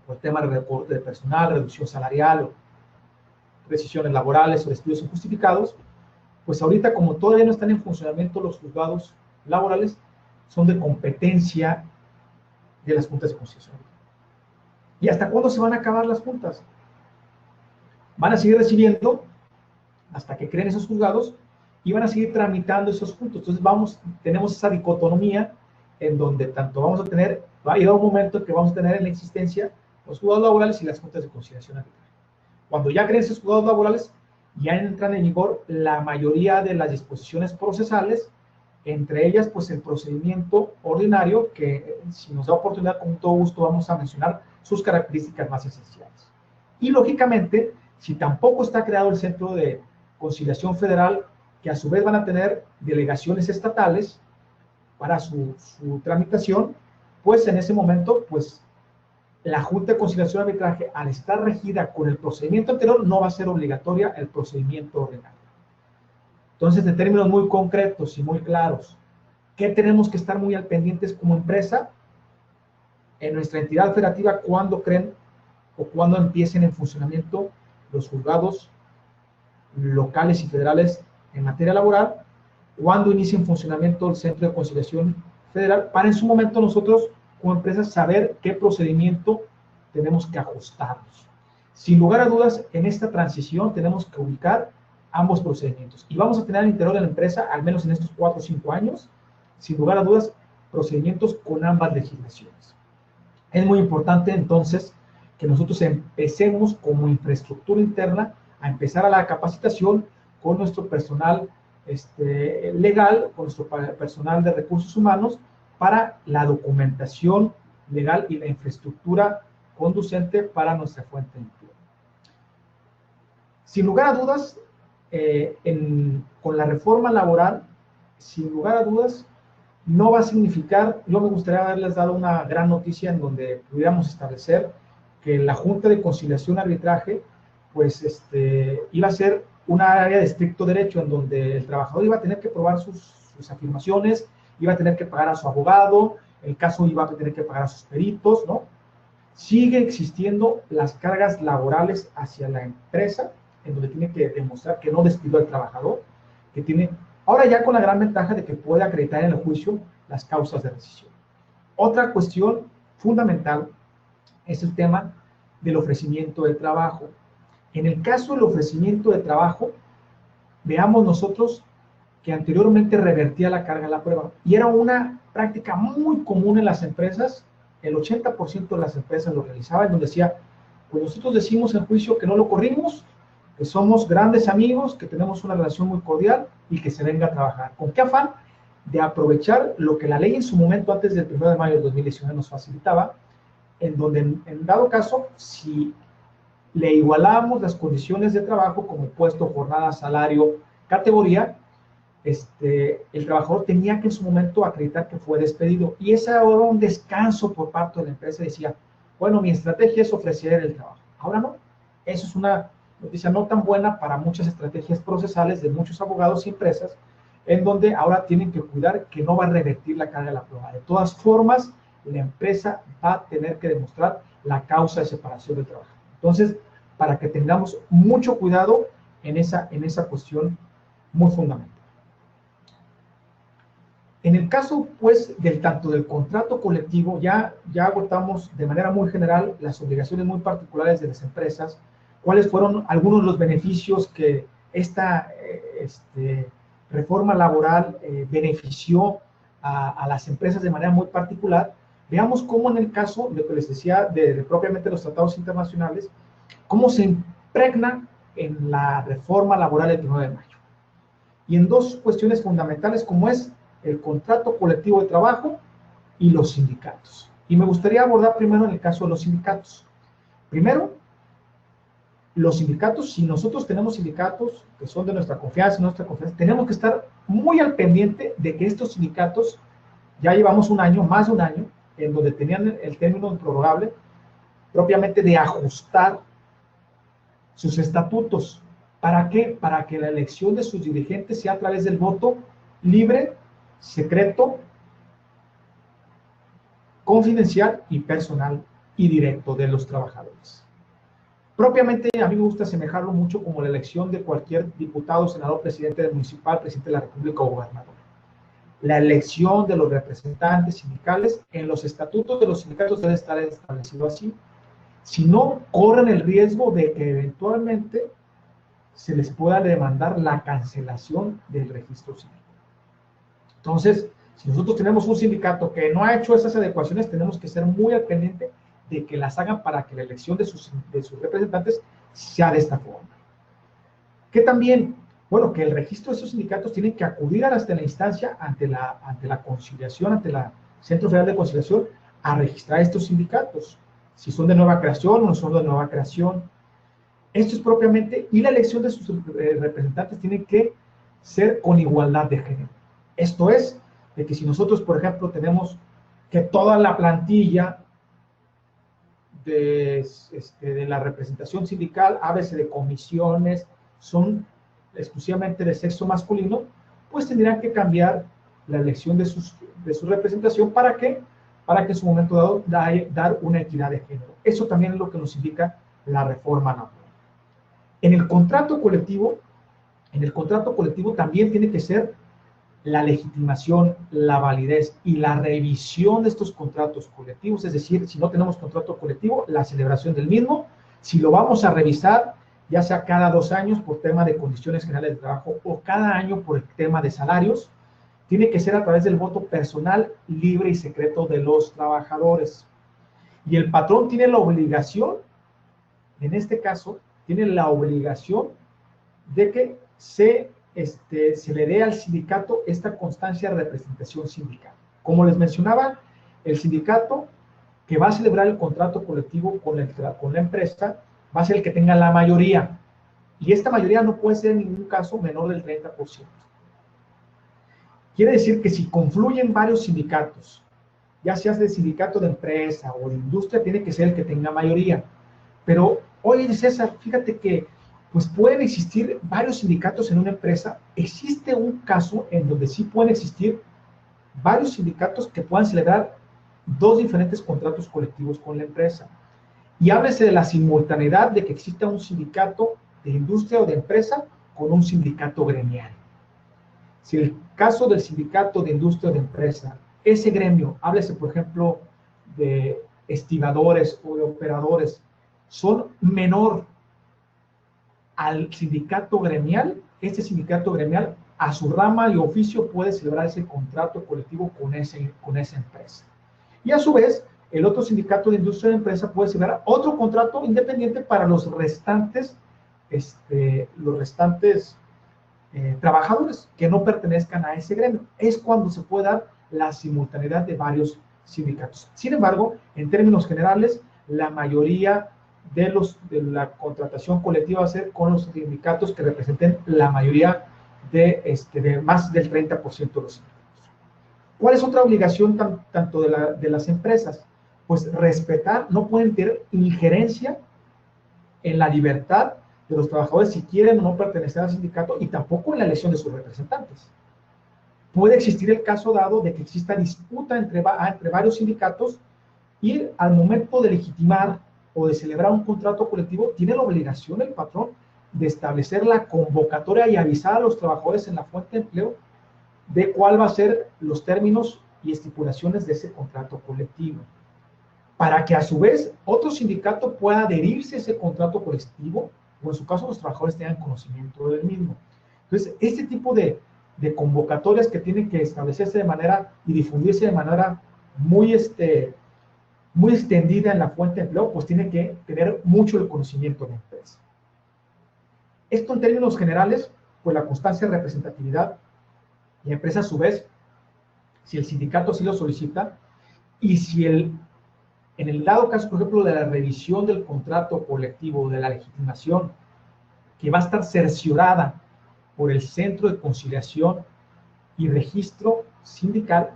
por el tema de recorte de personal, reducción salarial, rescisiones laborales o despidos injustificados, pues ahorita, como todavía no están en funcionamiento los juzgados laborales, son de competencia de las juntas de conciliación. ¿Y hasta cuándo se van a acabar las juntas? Van a seguir recibiendo hasta que creen esos juzgados y van a seguir tramitando esos puntos. Entonces tenemos esa dicotomía en donde tanto vamos a tener, va a llegar un momento en que vamos a tener en la existencia los juzgados laborales y las juntas de conciliación arbitral. Cuando ya creen esos juzgados laborales, ya entran en vigor la mayoría de las disposiciones procesales, entre ellas pues el procedimiento ordinario, que si nos da oportunidad con todo gusto vamos a mencionar sus características más esenciales. Y lógicamente, si tampoco está creado el Centro de Conciliación Federal, que a su vez van a tener delegaciones estatales para su tramitación, pues en ese momento pues la Junta de Conciliación y Arbitraje, al estar regida con el procedimiento anterior, no va a ser obligatoria el procedimiento ordinario. Entonces, en términos muy concretos y muy claros, ¿qué tenemos que estar muy al pendientes como empresa? En nuestra entidad federativa, ¿cuándo creen o cuándo empiecen en funcionamiento los juzgados locales y federales en materia laboral? ¿Cuándo inicia en funcionamiento el Centro de Conciliación Federal? Para en su momento nosotros, como empresas, saber qué procedimiento tenemos que ajustarnos. Sin lugar a dudas, en esta transición tenemos que ubicar ambos procedimientos. Y vamos a tener al interior de la empresa, al menos en estos 4 o 5 años, sin lugar a dudas, procedimientos con ambas legislaciones. Es muy importante, entonces, que nosotros empecemos como infraestructura interna a empezar a la capacitación con nuestro personal legal, con nuestro personal de recursos humanos, para la documentación legal y la infraestructura conducente para nuestra fuente de empleo. Sin lugar a dudas, con la reforma laboral, sin lugar a dudas, no va a significar, yo me gustaría haberles dado una gran noticia en donde pudiéramos establecer que la Junta de Conciliación y Arbitraje, pues, iba a ser una área de estricto derecho en donde el trabajador iba a tener que probar sus afirmaciones, iba a tener que pagar a su abogado, el caso iba a tener que pagar a sus peritos, ¿no? Sigue existiendo las cargas laborales hacia la empresa, en donde tiene que demostrar que no despidió al trabajador, que tiene, ahora ya con la gran ventaja de que puede acreditar en el juicio las causas de rescisión. Otra cuestión fundamental es el tema del ofrecimiento de trabajo. En el caso del ofrecimiento de trabajo, veamos nosotros que anteriormente revertía la carga a la prueba, y era una práctica muy común en las empresas. El 80% de las empresas lo realizaban, donde decía, pues nosotros decimos en juicio que no lo corrimos, que somos grandes amigos, que tenemos una relación muy cordial y que se venga a trabajar. ¿Con qué afán? De aprovechar lo que la ley en su momento, antes del 1 de mayo de 2019, nos facilitaba, en donde, en dado caso, si le igualábamos las condiciones de trabajo, como puesto, jornada, salario, categoría, el trabajador tenía que en su momento acreditar que fue despedido. Y ese era un descanso por parte de la empresa. Decía, bueno, mi estrategia es ofrecer el trabajo. Ahora no. Eso es una noticia no tan buena para muchas estrategias procesales de muchos abogados y empresas, en donde ahora tienen que cuidar que no va a revertir la carga de la prueba. De todas formas, la empresa va a tener que demostrar la causa de separación del trabajo. Entonces, para que tengamos mucho cuidado en esa cuestión muy fundamental. En el caso, pues, tanto del contrato colectivo, ya agotamos de manera muy general las obligaciones muy particulares de las empresas, cuáles fueron algunos de los beneficios que esta reforma laboral benefició a las empresas de manera muy particular. Veamos cómo en el caso de lo que les decía de propiamente los tratados internacionales, cómo se impregna en la reforma laboral del 1 de mayo. Y en dos cuestiones fundamentales como es el contrato colectivo de trabajo y los sindicatos. Y me gustaría abordar primero en el caso de los sindicatos. Primero, los sindicatos, si nosotros tenemos sindicatos que son de nuestra confianza, tenemos que estar muy al pendiente de que estos sindicatos, ya llevamos un año, más de un año, en donde tenían el término improrrogable, propiamente de ajustar sus estatutos. ¿Para qué? Para que la elección de sus dirigentes sea a través del voto libre, secreto, confidencial y personal y directo de los trabajadores. Propiamente, a mí me gusta asemejarlo mucho como la elección de cualquier diputado, senador, presidente municipal, presidente de la República o gobernador. La elección de los representantes sindicales en los estatutos de los sindicatos debe estar establecido así. Si no, corren el riesgo de que eventualmente se les pueda demandar la cancelación del registro civil. Entonces, si nosotros tenemos un sindicato que no ha hecho esas adecuaciones, tenemos que ser muy al pendiente de que las hagan para que la elección de sus representantes sea de esta forma. Que también, bueno, que el registro de esos sindicatos tienen que acudir hasta la instancia, ante la conciliación, ante la Centro Federal de Conciliación, a registrar estos sindicatos, si son de nueva creación o no son de nueva creación. Esto es propiamente, y la elección de sus representantes tiene que ser con igualdad de género. Esto es, de que si nosotros, por ejemplo, tenemos que toda la plantilla de la representación sindical, háblese de comisiones, son exclusivamente de sexo masculino, pues tendrían que cambiar la elección de su representación. ¿Para qué? Para que en su momento dado dar una equidad de género. Eso también es lo que nos indica la reforma laboral. En el contrato colectivo también tiene que ser la legitimación, la validez y la revisión de estos contratos colectivos, es decir, si no tenemos contrato colectivo, la celebración del mismo, si lo vamos a revisar, ya sea cada 2 años por tema de condiciones generales de trabajo o cada año por el tema de salarios, tiene que ser a través del voto personal, libre y secreto de los trabajadores. Y el patrón tiene la obligación, en este caso, tiene la obligación de que se le dé al sindicato esta constancia de representación sindical. Como les mencionaba, el sindicato que va a celebrar el contrato colectivo con la empresa va a ser el que tenga la mayoría. Y esta mayoría no puede ser en ningún caso menor del 30%. Quiere decir que si confluyen varios sindicatos, ya sea de sindicato de empresa o de industria, tiene que ser el que tenga mayoría. Pero, oye, César, fíjate que pues pueden existir varios sindicatos en una empresa. Existe un caso en donde sí pueden existir varios sindicatos que puedan celebrar 2 diferentes contratos colectivos con la empresa. Y háblese de la simultaneidad de que exista un sindicato de industria o de empresa con un sindicato gremial. Si el caso del sindicato de industria o de empresa, ese gremio, háblese por ejemplo de estibadores o de operadores, son menor al sindicato gremial, este sindicato gremial a su rama y oficio puede celebrar ese contrato colectivo con esa empresa. Y a su vez, el otro sindicato de industria de empresa puede celebrar otro contrato independiente para los restantes trabajadores que no pertenezcan a ese gremio. Es cuando se puede dar la simultaneidad de varios sindicatos. Sin embargo, en términos generales, la mayoría de la contratación colectiva va a ser con los sindicatos que representen la mayoría de más del 30% de los sindicatos. ¿Cuál es otra obligación tanto de las empresas? Pues respetar, no pueden tener injerencia en la libertad de los trabajadores si quieren o no pertenecer al sindicato, y tampoco en la elección de sus representantes. Puede existir el caso dado de que exista disputa entre varios sindicatos, y al momento de legitimar o de celebrar un contrato colectivo, tiene la obligación el patrón de establecer la convocatoria y avisar a los trabajadores en la fuente de empleo de cuál va a ser los términos y estipulaciones de ese contrato colectivo, para que a su vez otro sindicato pueda adherirse a ese contrato colectivo, o en su caso los trabajadores tengan conocimiento del mismo. Entonces, este tipo de convocatorias que tienen que establecerse de manera y difundirse de manera muy, muy extendida en la fuente de empleo, pues tiene que tener mucho el conocimiento de la empresa. Esto en términos generales, pues la constancia de representatividad, la empresa a su vez, si el sindicato sí lo solicita, y si en el dado caso, por ejemplo, de la revisión del contrato colectivo, de la legitimación, que va a estar cerciorada por el Centro de Conciliación y Registro Sindical,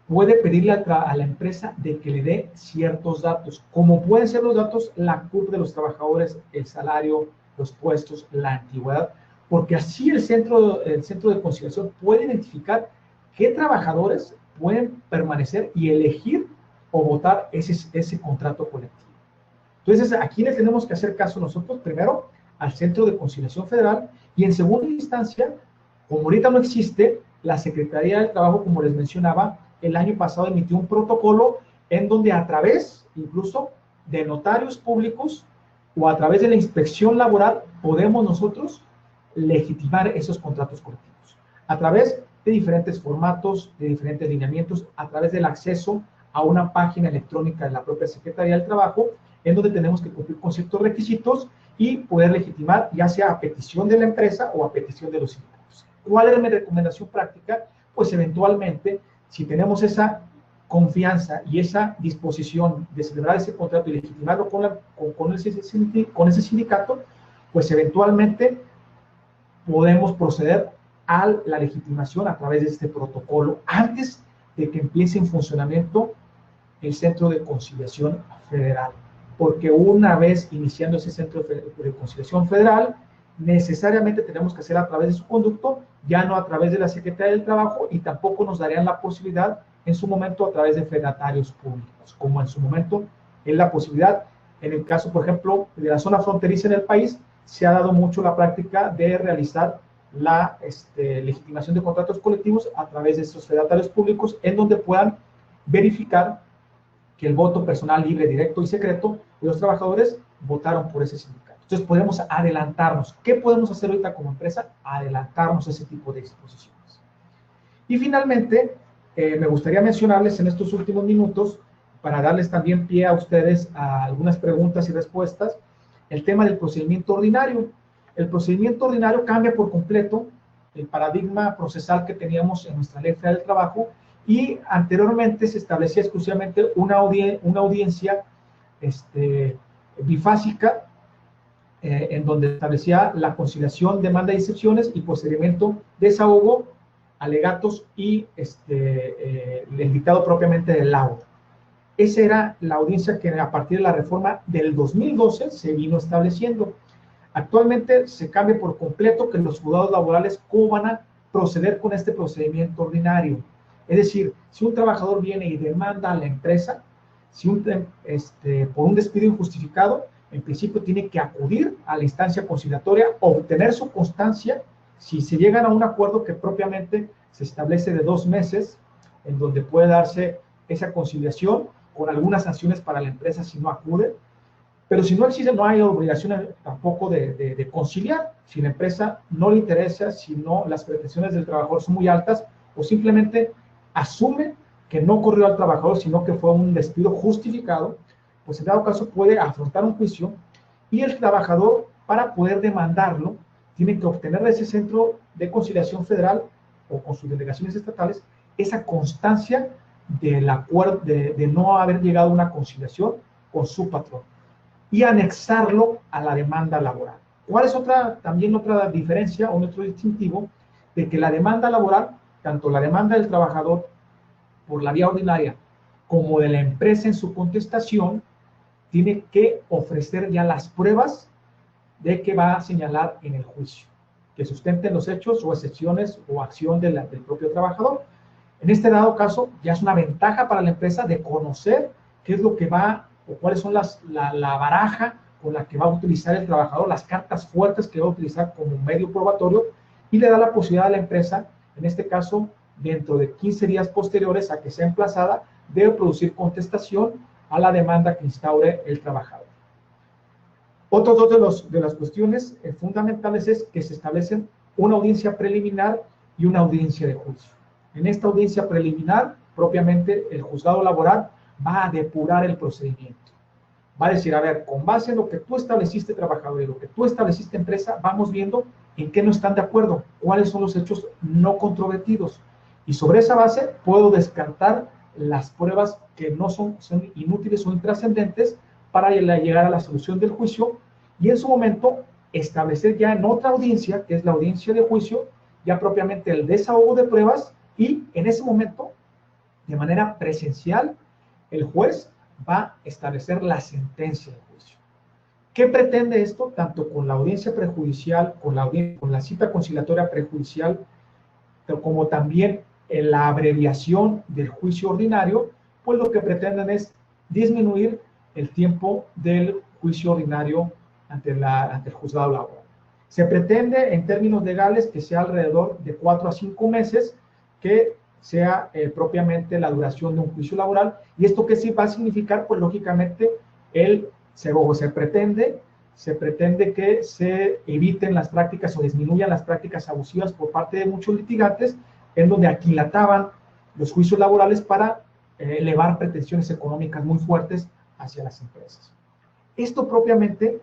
puede pedirle a la empresa de que le dé ciertos datos, como pueden ser los datos, la CURP de los trabajadores, el salario, los puestos, la antigüedad, porque así el centro de conciliación puede identificar qué trabajadores pueden permanecer y elegir o votar ese contrato colectivo. Entonces, ¿a quiénes tenemos que hacer caso nosotros? Primero, al Centro de Conciliación Federal, y en segunda instancia, como ahorita no existe, la Secretaría del Trabajo, como les mencionaba, el año pasado emitió un protocolo en donde a través, incluso, de notarios públicos o a través de la inspección laboral, podemos nosotros legitimar esos contratos colectivos. A través de diferentes formatos, de diferentes lineamientos, a través del acceso a una página electrónica de la propia Secretaría del Trabajo, en donde tenemos que cumplir con ciertos requisitos y poder legitimar, ya sea a petición de la empresa o a petición de los sindicatos. ¿Cuál es mi recomendación práctica? Pues eventualmente, si tenemos esa confianza y esa disposición de celebrar ese contrato y legitimarlo con ese sindicato, pues eventualmente podemos proceder a la legitimación a través de este protocolo antes de que empiece en funcionamiento el Centro de Conciliación Federal. Porque una vez iniciando ese Centro de Conciliación Federal, necesariamente tenemos que hacer a través de su conducto, ya no a través de la Secretaría del Trabajo, y tampoco nos darían la posibilidad en su momento a través de fedatarios públicos, como en su momento es la posibilidad, en el caso, por ejemplo, de la zona fronteriza en el país, se ha dado mucho la práctica de realizar la legitimación de contratos colectivos a través de estos fedatarios públicos, en donde puedan verificar que el voto personal, libre, directo y secreto de los trabajadores votaron por ese sindicato. Entonces podemos adelantarnos. ¿Qué podemos hacer ahorita como empresa? Adelantarnos a ese tipo de disposiciones. Y finalmente, me gustaría mencionarles en estos últimos minutos, para darles también pie a ustedes a algunas preguntas y respuestas, el tema del procedimiento ordinario. El procedimiento ordinario cambia por completo el paradigma procesal que teníamos en nuestra Ley Federal del Trabajo, y anteriormente se establecía exclusivamente una audiencia bifásica, en donde establecía la conciliación, demanda y excepciones, y procedimiento, desahogo, alegatos y el dictado propiamente del laudo. Esa era la audiencia que a partir de la reforma del 2012 se vino estableciendo. Actualmente se cambia por completo que los juzgados laborales cómo van a proceder con este procedimiento ordinario. Es decir, si un trabajador viene y demanda a la empresa, por un despido injustificado, en principio tiene que acudir a la instancia conciliatoria, obtener su constancia, si se llegan a un acuerdo que propiamente se establece de 2 meses, en donde puede darse esa conciliación con algunas sanciones para la empresa si no acude, pero si no existe, no hay obligación tampoco de conciliar. Si la empresa no le interesa, si no las pretensiones del trabajador son muy altas, o simplemente asume que no ocurrió al trabajador, sino que fue un despido justificado, pues en dado caso puede afrontar un juicio, y el trabajador, para poder demandarlo, tiene que obtener de ese Centro de Conciliación Federal o con sus delegaciones estatales esa constancia del acuerdo, de no haber llegado a una conciliación con su patrón, y anexarlo a la demanda laboral. ¿Cuál es también otra diferencia o otro distintivo? De que la demanda laboral, tanto la demanda del trabajador por la vía ordinaria como de la empresa en su contestación, tiene que ofrecer ya las pruebas de que va a señalar en el juicio, que sustenten los hechos o excepciones o acción del propio trabajador. En este dado caso, ya es una ventaja para la empresa de conocer qué es lo que va, o cuáles son la baraja con la que va a utilizar el trabajador, las cartas fuertes que va a utilizar como medio probatorio, y le da la posibilidad a la empresa, en este caso, dentro de 15 días posteriores a que sea emplazada, debe producir contestación a la demanda que instaure el trabajador. Otros dos de las cuestiones fundamentales es que se establecen una audiencia preliminar y una audiencia de juicio. En esta audiencia preliminar, propiamente, el juzgado laboral va a depurar el procedimiento. Va a decir, a ver, con base en lo que tú estableciste, trabajador, y lo que tú estableciste, empresa, vamos viendo en qué no están de acuerdo, cuáles son los hechos no controvertidos. Y sobre esa base puedo descartar las pruebas que no son inútiles o intrascendentes para llegar a la solución del juicio y en su momento establecer ya en otra audiencia, que es la audiencia de juicio, ya propiamente el desahogo de pruebas y en ese momento, de manera presencial, el juez va a establecer la sentencia de juicio. ¿Qué pretende esto? Tanto con la audiencia prejudicial, con la cita conciliatoria prejudicial, como también en la abreviación del juicio ordinario, pues lo que pretenden es disminuir el tiempo del juicio ordinario ante el juzgado laboral. Se pretende, en términos legales, que sea alrededor de 4 a 5 meses, que sea propiamente la duración de un juicio laboral. ¿Y esto qué sí va a significar? Pues lógicamente se pretende que se eviten las prácticas o disminuyan las prácticas abusivas por parte de muchos litigantes, en donde aquilataban los juicios laborales para elevar pretensiones económicas muy fuertes hacia las empresas. Esto propiamente,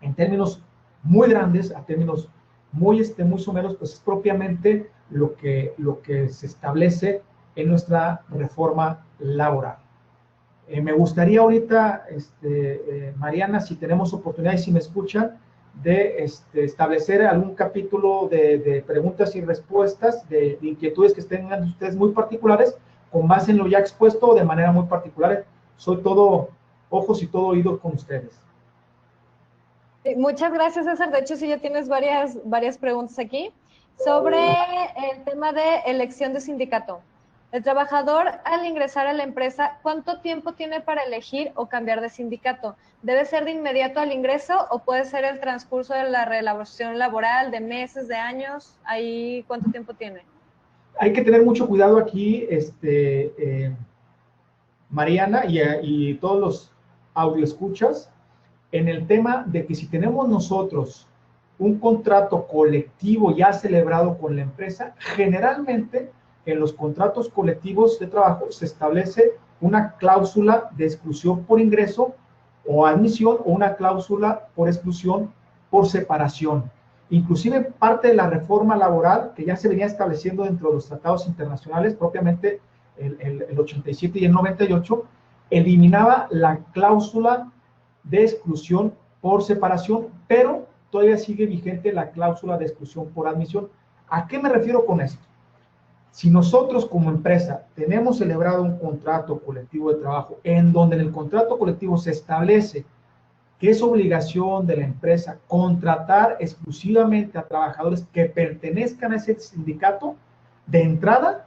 en términos muy grandes, a términos muy someros, pues es propiamente lo que se establece en nuestra reforma laboral. Me gustaría ahorita, Mariana, si tenemos oportunidad y si me escuchan, de establecer algún capítulo de preguntas y respuestas, de inquietudes que tengan ustedes muy particulares, con base en lo ya expuesto de manera muy particular. Soy todo ojos y todo oídos con ustedes. Muchas gracias, César. De hecho, sí, ya tienes varias preguntas aquí sobre el tema de elección de sindicato. El trabajador, al ingresar a la empresa, ¿cuánto tiempo tiene para elegir o cambiar de sindicato? ¿Debe ser de inmediato al ingreso o puede ser el transcurso de la relación laboral, de meses, de años? ¿Ahí cuánto tiempo tiene? Hay que tener mucho cuidado aquí, Mariana, y todos los audioescuchas, en el tema de que si tenemos nosotros un contrato colectivo ya celebrado con la empresa, generalmente en los contratos colectivos de trabajo se establece una cláusula de exclusión por ingreso o admisión o una cláusula por exclusión por separación. Inclusive parte de la reforma laboral que ya se venía estableciendo dentro de los tratados internacionales, propiamente el 87 y el 98, eliminaba la cláusula de exclusión por separación, pero todavía sigue vigente la cláusula de exclusión por admisión. ¿A qué me refiero con esto? Si nosotros como empresa tenemos celebrado un contrato colectivo de trabajo en donde en el contrato colectivo se establece que es obligación de la empresa contratar exclusivamente a trabajadores que pertenezcan a ese sindicato, de entrada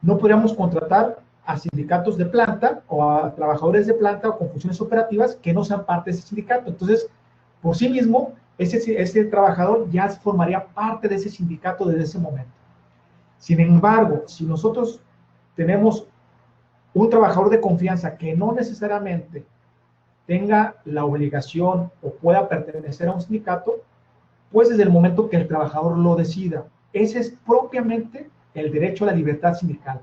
no podríamos contratar a sindicatos de planta o a trabajadores de planta o con funciones operativas que no sean parte de ese sindicato. Entonces, por sí mismo, ese trabajador ya formaría parte de ese sindicato desde ese momento. Sin embargo, si nosotros tenemos un trabajador de confianza que no necesariamente tenga la obligación o pueda pertenecer a un sindicato, pues desde el momento que el trabajador lo decida, ese es propiamente el derecho a la libertad sindical.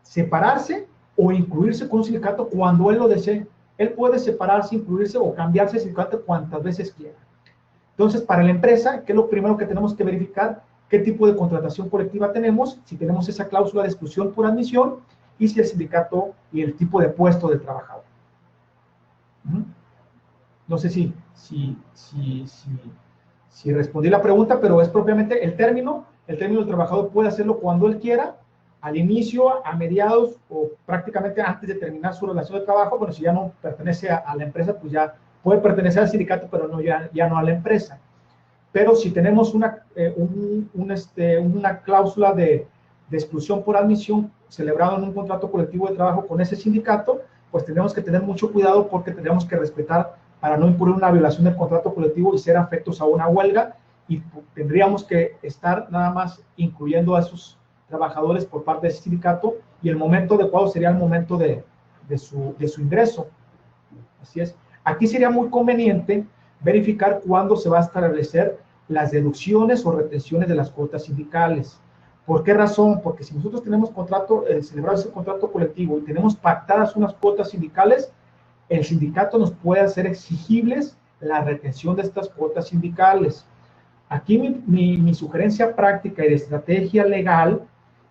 Separarse o incluirse con un sindicato cuando él lo desee. Él puede separarse, incluirse o cambiarse de sindicato cuantas veces quiera. Entonces, para la empresa, ¿qué es lo primero que tenemos que verificar? ¿Qué tipo de contratación colectiva tenemos? Si tenemos esa cláusula de exclusión por admisión y si el sindicato y el tipo de puesto del trabajador. No sé si respondí la pregunta, pero es propiamente el término del trabajador puede hacerlo cuando él quiera, al inicio, a mediados o prácticamente antes de terminar su relación de trabajo. Bueno, si ya no pertenece a la empresa, pues ya puede pertenecer al sindicato, pero no, ya no a la empresa. Pero si tenemos una cláusula de exclusión por admisión celebrado en un contrato colectivo de trabajo con ese sindicato, pues tenemos que tener mucho cuidado porque tendríamos que respetar para no incurrir una violación del contrato colectivo y ser afectos a una huelga, y tendríamos que estar nada más incluyendo a esos trabajadores por parte del sindicato, y el momento adecuado sería el momento de su ingreso. Así es. Aquí sería muy conveniente verificar cuándo se va a establecer las deducciones o retenciones de las cuotas sindicales. ¿Por qué razón? Porque si nosotros tenemos celebrado ese contrato colectivo y tenemos pactadas unas cuotas sindicales, el sindicato nos puede hacer exigibles la retención de estas cuotas sindicales. Aquí mi sugerencia práctica y de estrategia legal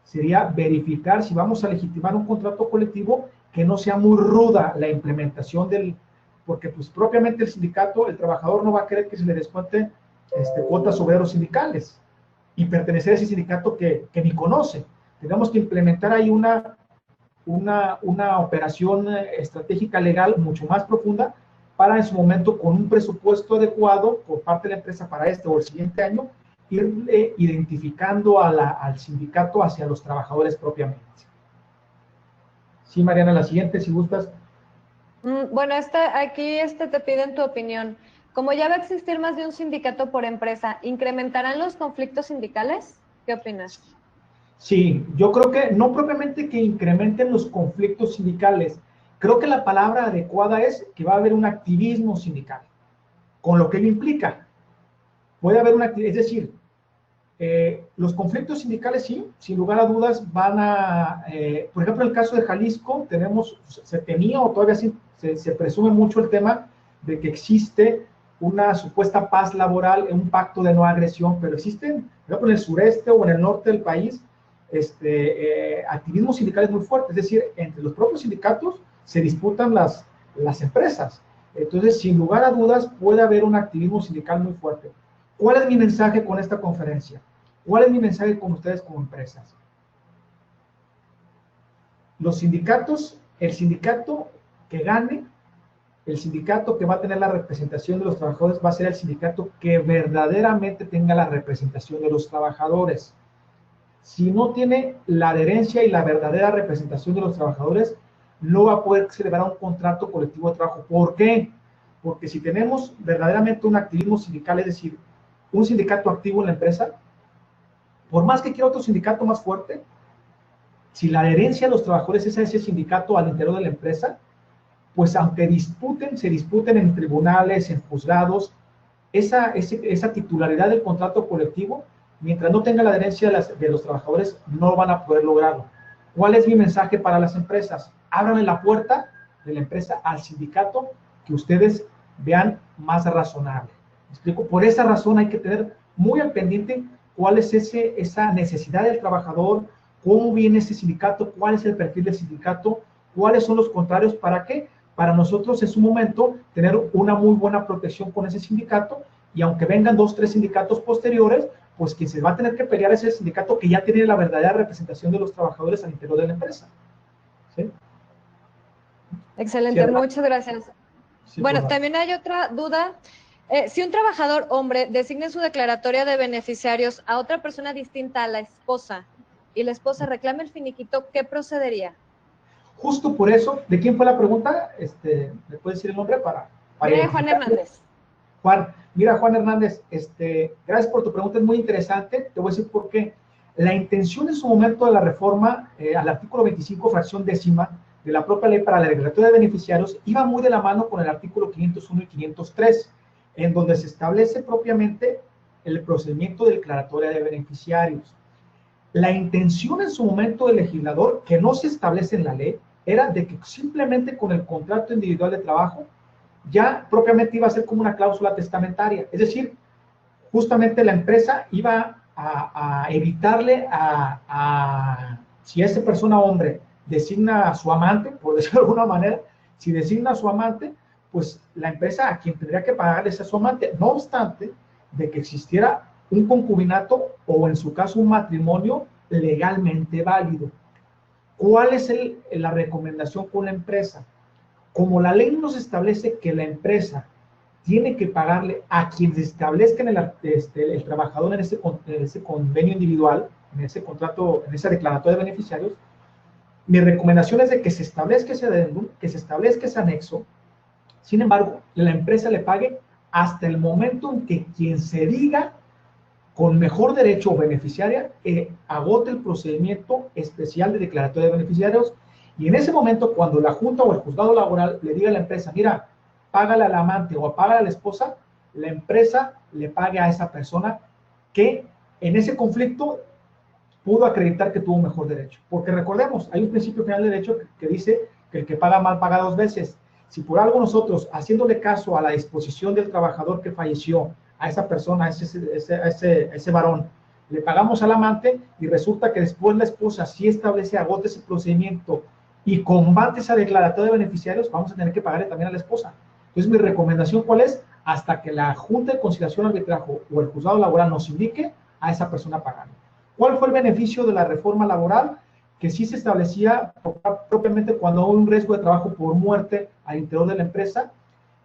sería verificar si vamos a legitimar un contrato colectivo que no sea muy ruda la implementación porque pues propiamente el sindicato, el trabajador no va a querer que se le descuente cuotas obreros sindicales y pertenecer a ese sindicato que ni conoce. Tenemos que implementar ahí una operación estratégica legal mucho más profunda para en su momento, con un presupuesto adecuado por parte de la empresa para este o el siguiente año, ir identificando al sindicato hacia los trabajadores propiamente. Sí, Mariana, la siguiente, si gustas. Bueno, aquí te piden tu opinión. Como ya va a existir más de un sindicato por empresa, ¿incrementarán los conflictos sindicales? ¿Qué opinas? Sí, yo creo que no propiamente que incrementen los conflictos sindicales. Creo que la palabra adecuada es que va a haber un activismo sindical, con lo que ello implica. Puede haber es decir, los conflictos sindicales sí, sin lugar a dudas van por ejemplo, en el caso de Jalisco se tenía o todavía sí, se presume mucho el tema de que existe una supuesta paz laboral, un pacto de no agresión, pero existen, por ejemplo, en el sureste o en el norte del país, activismos sindicales muy fuertes, es decir, entre los propios sindicatos se disputan las empresas. Entonces, sin lugar a dudas, puede haber un activismo sindical muy fuerte. ¿Cuál es mi mensaje con esta conferencia? ¿Cuál es mi mensaje con ustedes como empresas? Los sindicatos, el sindicato que gane, el sindicato que va a tener la representación de los trabajadores va a ser el sindicato que verdaderamente tenga la representación de los trabajadores. Si no tiene la adherencia y la verdadera representación de los trabajadores, no va a poder celebrar un contrato colectivo de trabajo. ¿Por qué? Porque si tenemos verdaderamente un activismo sindical, es decir, un sindicato activo en la empresa, por más que quiera otro sindicato más fuerte, si la adherencia de los trabajadores es a ese sindicato al interior de la empresa, pues aunque se disputen en tribunales, en juzgados, esa titularidad del contrato colectivo, mientras no tenga la adherencia de los trabajadores, no van a poder lograrlo. ¿Cuál es mi mensaje para las empresas? Ábranle la puerta de la empresa al sindicato que ustedes vean más razonable. ¿Me explico? Por esa razón hay que tener muy al pendiente cuál es esa necesidad del trabajador, cómo viene ese sindicato, cuál es el perfil del sindicato, cuáles son los contrarios, ¿para qué? Para nosotros en su momento tener una muy buena protección con ese sindicato, y aunque vengan 2 o 3 sindicatos posteriores, pues quien se va a tener que pelear es el sindicato que ya tiene la verdadera representación de los trabajadores al interior de la empresa. ¿Sí? Excelente, muchas gracias. Sí, bueno, también hay otra duda. Si un trabajador hombre designa en su declaratoria de beneficiarios a otra persona distinta a la esposa y la esposa reclama el finiquito, ¿qué procedería? Justo por eso, ¿de quién fue la pregunta? ¿Me puedes decir el nombre para Juan Hernández. Juan, mira, Juan Hernández, gracias por tu pregunta, es muy interesante. Te voy a decir por qué. La intención en su momento de la reforma al artículo 25, fracción décima, de la propia ley para la declaratoria de beneficiarios, iba muy de la mano con el artículo 501 y 503, en donde se establece propiamente el procedimiento de declaratoria de beneficiarios. La intención en su momento del legislador, que no se establece en la ley, era de que simplemente con el contrato individual de trabajo ya propiamente iba a ser como una cláusula testamentaria. Es decir, justamente la empresa iba a evitarle si esa persona hombre designa a su amante, por decirlo de alguna manera, si designa a su amante, pues la empresa a quien tendría que pagarle es a su amante, no obstante de que existiera un concubinato o en su caso un matrimonio legalmente válido. ¿Cuál es la recomendación con la empresa? Como la ley nos establece que la empresa tiene que pagarle a quien se establezca el trabajador en ese convenio individual, en ese contrato, en esa declaratoria de beneficiarios, mi recomendación es de que se establezca ese adendum, que se establezca ese anexo. Sin embargo, la empresa le pague hasta el momento en que quien se diga con mejor derecho o beneficiaria, agote el procedimiento especial de declaratoria de beneficiarios, y en ese momento, cuando la Junta o el juzgado laboral le diga a la empresa, mira, págale al amante o págale a la esposa, la empresa le pague a esa persona que en ese conflicto pudo acreditar que tuvo mejor derecho. Porque recordemos, hay un principio general de derecho que dice que el que paga mal paga dos veces. Si por algo nosotros, haciéndole caso a la disposición del trabajador que falleció, a esa persona, a ese varón, le pagamos al amante y resulta que después la esposa sí establece, agota ese procedimiento y combate esa declaratoria de beneficiarios, vamos a tener que pagarle también a la esposa. Entonces, mi recomendación, ¿cuál es? Hasta que la Junta de Conciliación Arbitrajo o el juzgado laboral nos indique, a esa persona pagarle. ¿Cuál fue el beneficio de la reforma laboral? Que sí se establecía propiamente cuando hay un riesgo de trabajo por muerte al interior de la empresa,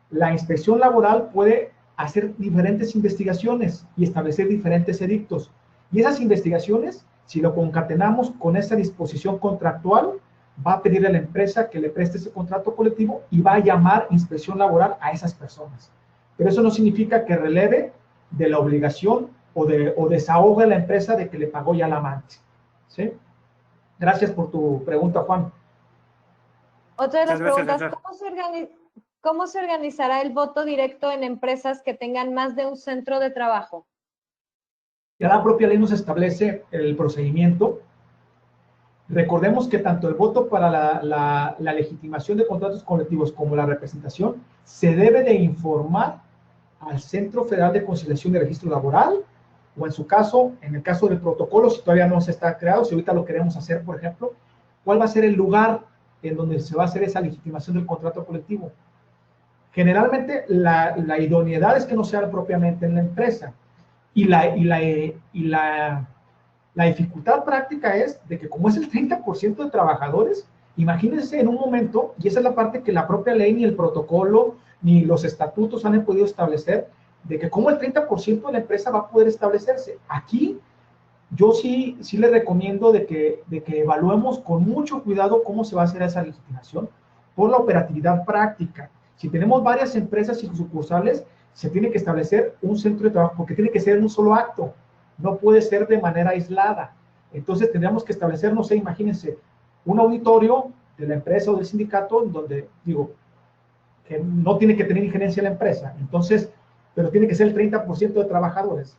la inspección laboral puede hacer diferentes investigaciones y establecer diferentes edictos. Y esas investigaciones, si lo concatenamos con esa disposición contractual, va a pedir a la empresa que le preste ese contrato colectivo y va a llamar inspección laboral a esas personas. Pero eso no significa que releve de la obligación o desahogue a la empresa de que le pagó ya la amante. ¿Sí? Gracias por tu pregunta, Juan. Otra de las preguntas, ¿cómo se organizará el voto directo en empresas que tengan más de un centro de trabajo? Ya la propia ley nos establece el procedimiento. Recordemos que tanto el voto para la legitimación de contratos colectivos como la representación se debe de informar al Centro Federal de Conciliación y Registro Laboral, o en su caso, en el caso del protocolo, si todavía no se está creado, si ahorita lo queremos hacer, por ejemplo, ¿cuál va a ser el lugar en donde se va a hacer esa legitimación del contrato colectivo? Generalmente, la idoneidad es que no sea propiamente en la empresa, y la dificultad práctica es de que como es el 30% de trabajadores, imagínense en un momento, y esa es la parte que la propia ley, ni el protocolo, ni los estatutos han podido establecer, de que como el 30% de la empresa va a poder establecerse. Aquí, yo sí le recomiendo de que evaluemos con mucho cuidado cómo se va a hacer esa legitimación por la operatividad práctica. Si tenemos varias empresas y sucursales, se tiene que establecer un centro de trabajo, porque tiene que ser en un solo acto, no puede ser de manera aislada. Entonces tendríamos que establecer, no sé, imagínense, un auditorio de la empresa o del sindicato, donde, digo, que no tiene que tener injerencia la empresa, entonces, pero tiene que ser el 30% de trabajadores.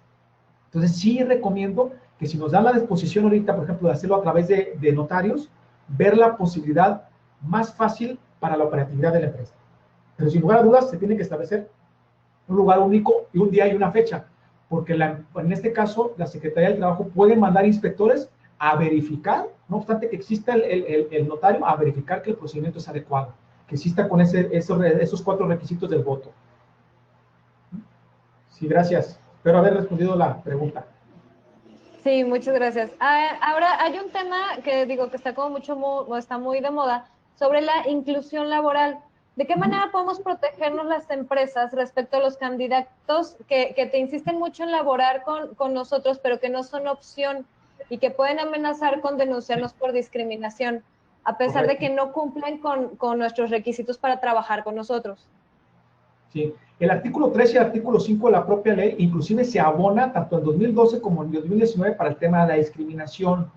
Entonces sí recomiendo que si nos dan la disposición ahorita, por ejemplo, de hacerlo a través de notarios, ver la posibilidad más fácil para la operatividad de la empresa. Pero sin lugar a dudas, se tiene que establecer un lugar único y un día y una fecha, porque en este caso la Secretaría del Trabajo puede mandar inspectores a verificar, no obstante que exista el notario, a verificar que el procedimiento es adecuado, que exista con esos 4 requisitos del voto. Sí, gracias. Espero haber respondido la pregunta. Sí, muchas gracias. Ahora hay un tema que digo que está como está muy de moda, sobre la inclusión laboral. ¿De qué manera podemos protegernos las empresas respecto a los candidatos que te insisten mucho en laborar con nosotros, pero que no son opción y que pueden amenazar con denunciarnos por discriminación, a pesar de que no cumplen con nuestros requisitos para trabajar con nosotros? Sí. El artículo 3 y el artículo 5 de la propia ley inclusive se abona tanto en 2012 como en 2019 para el tema de la discriminación.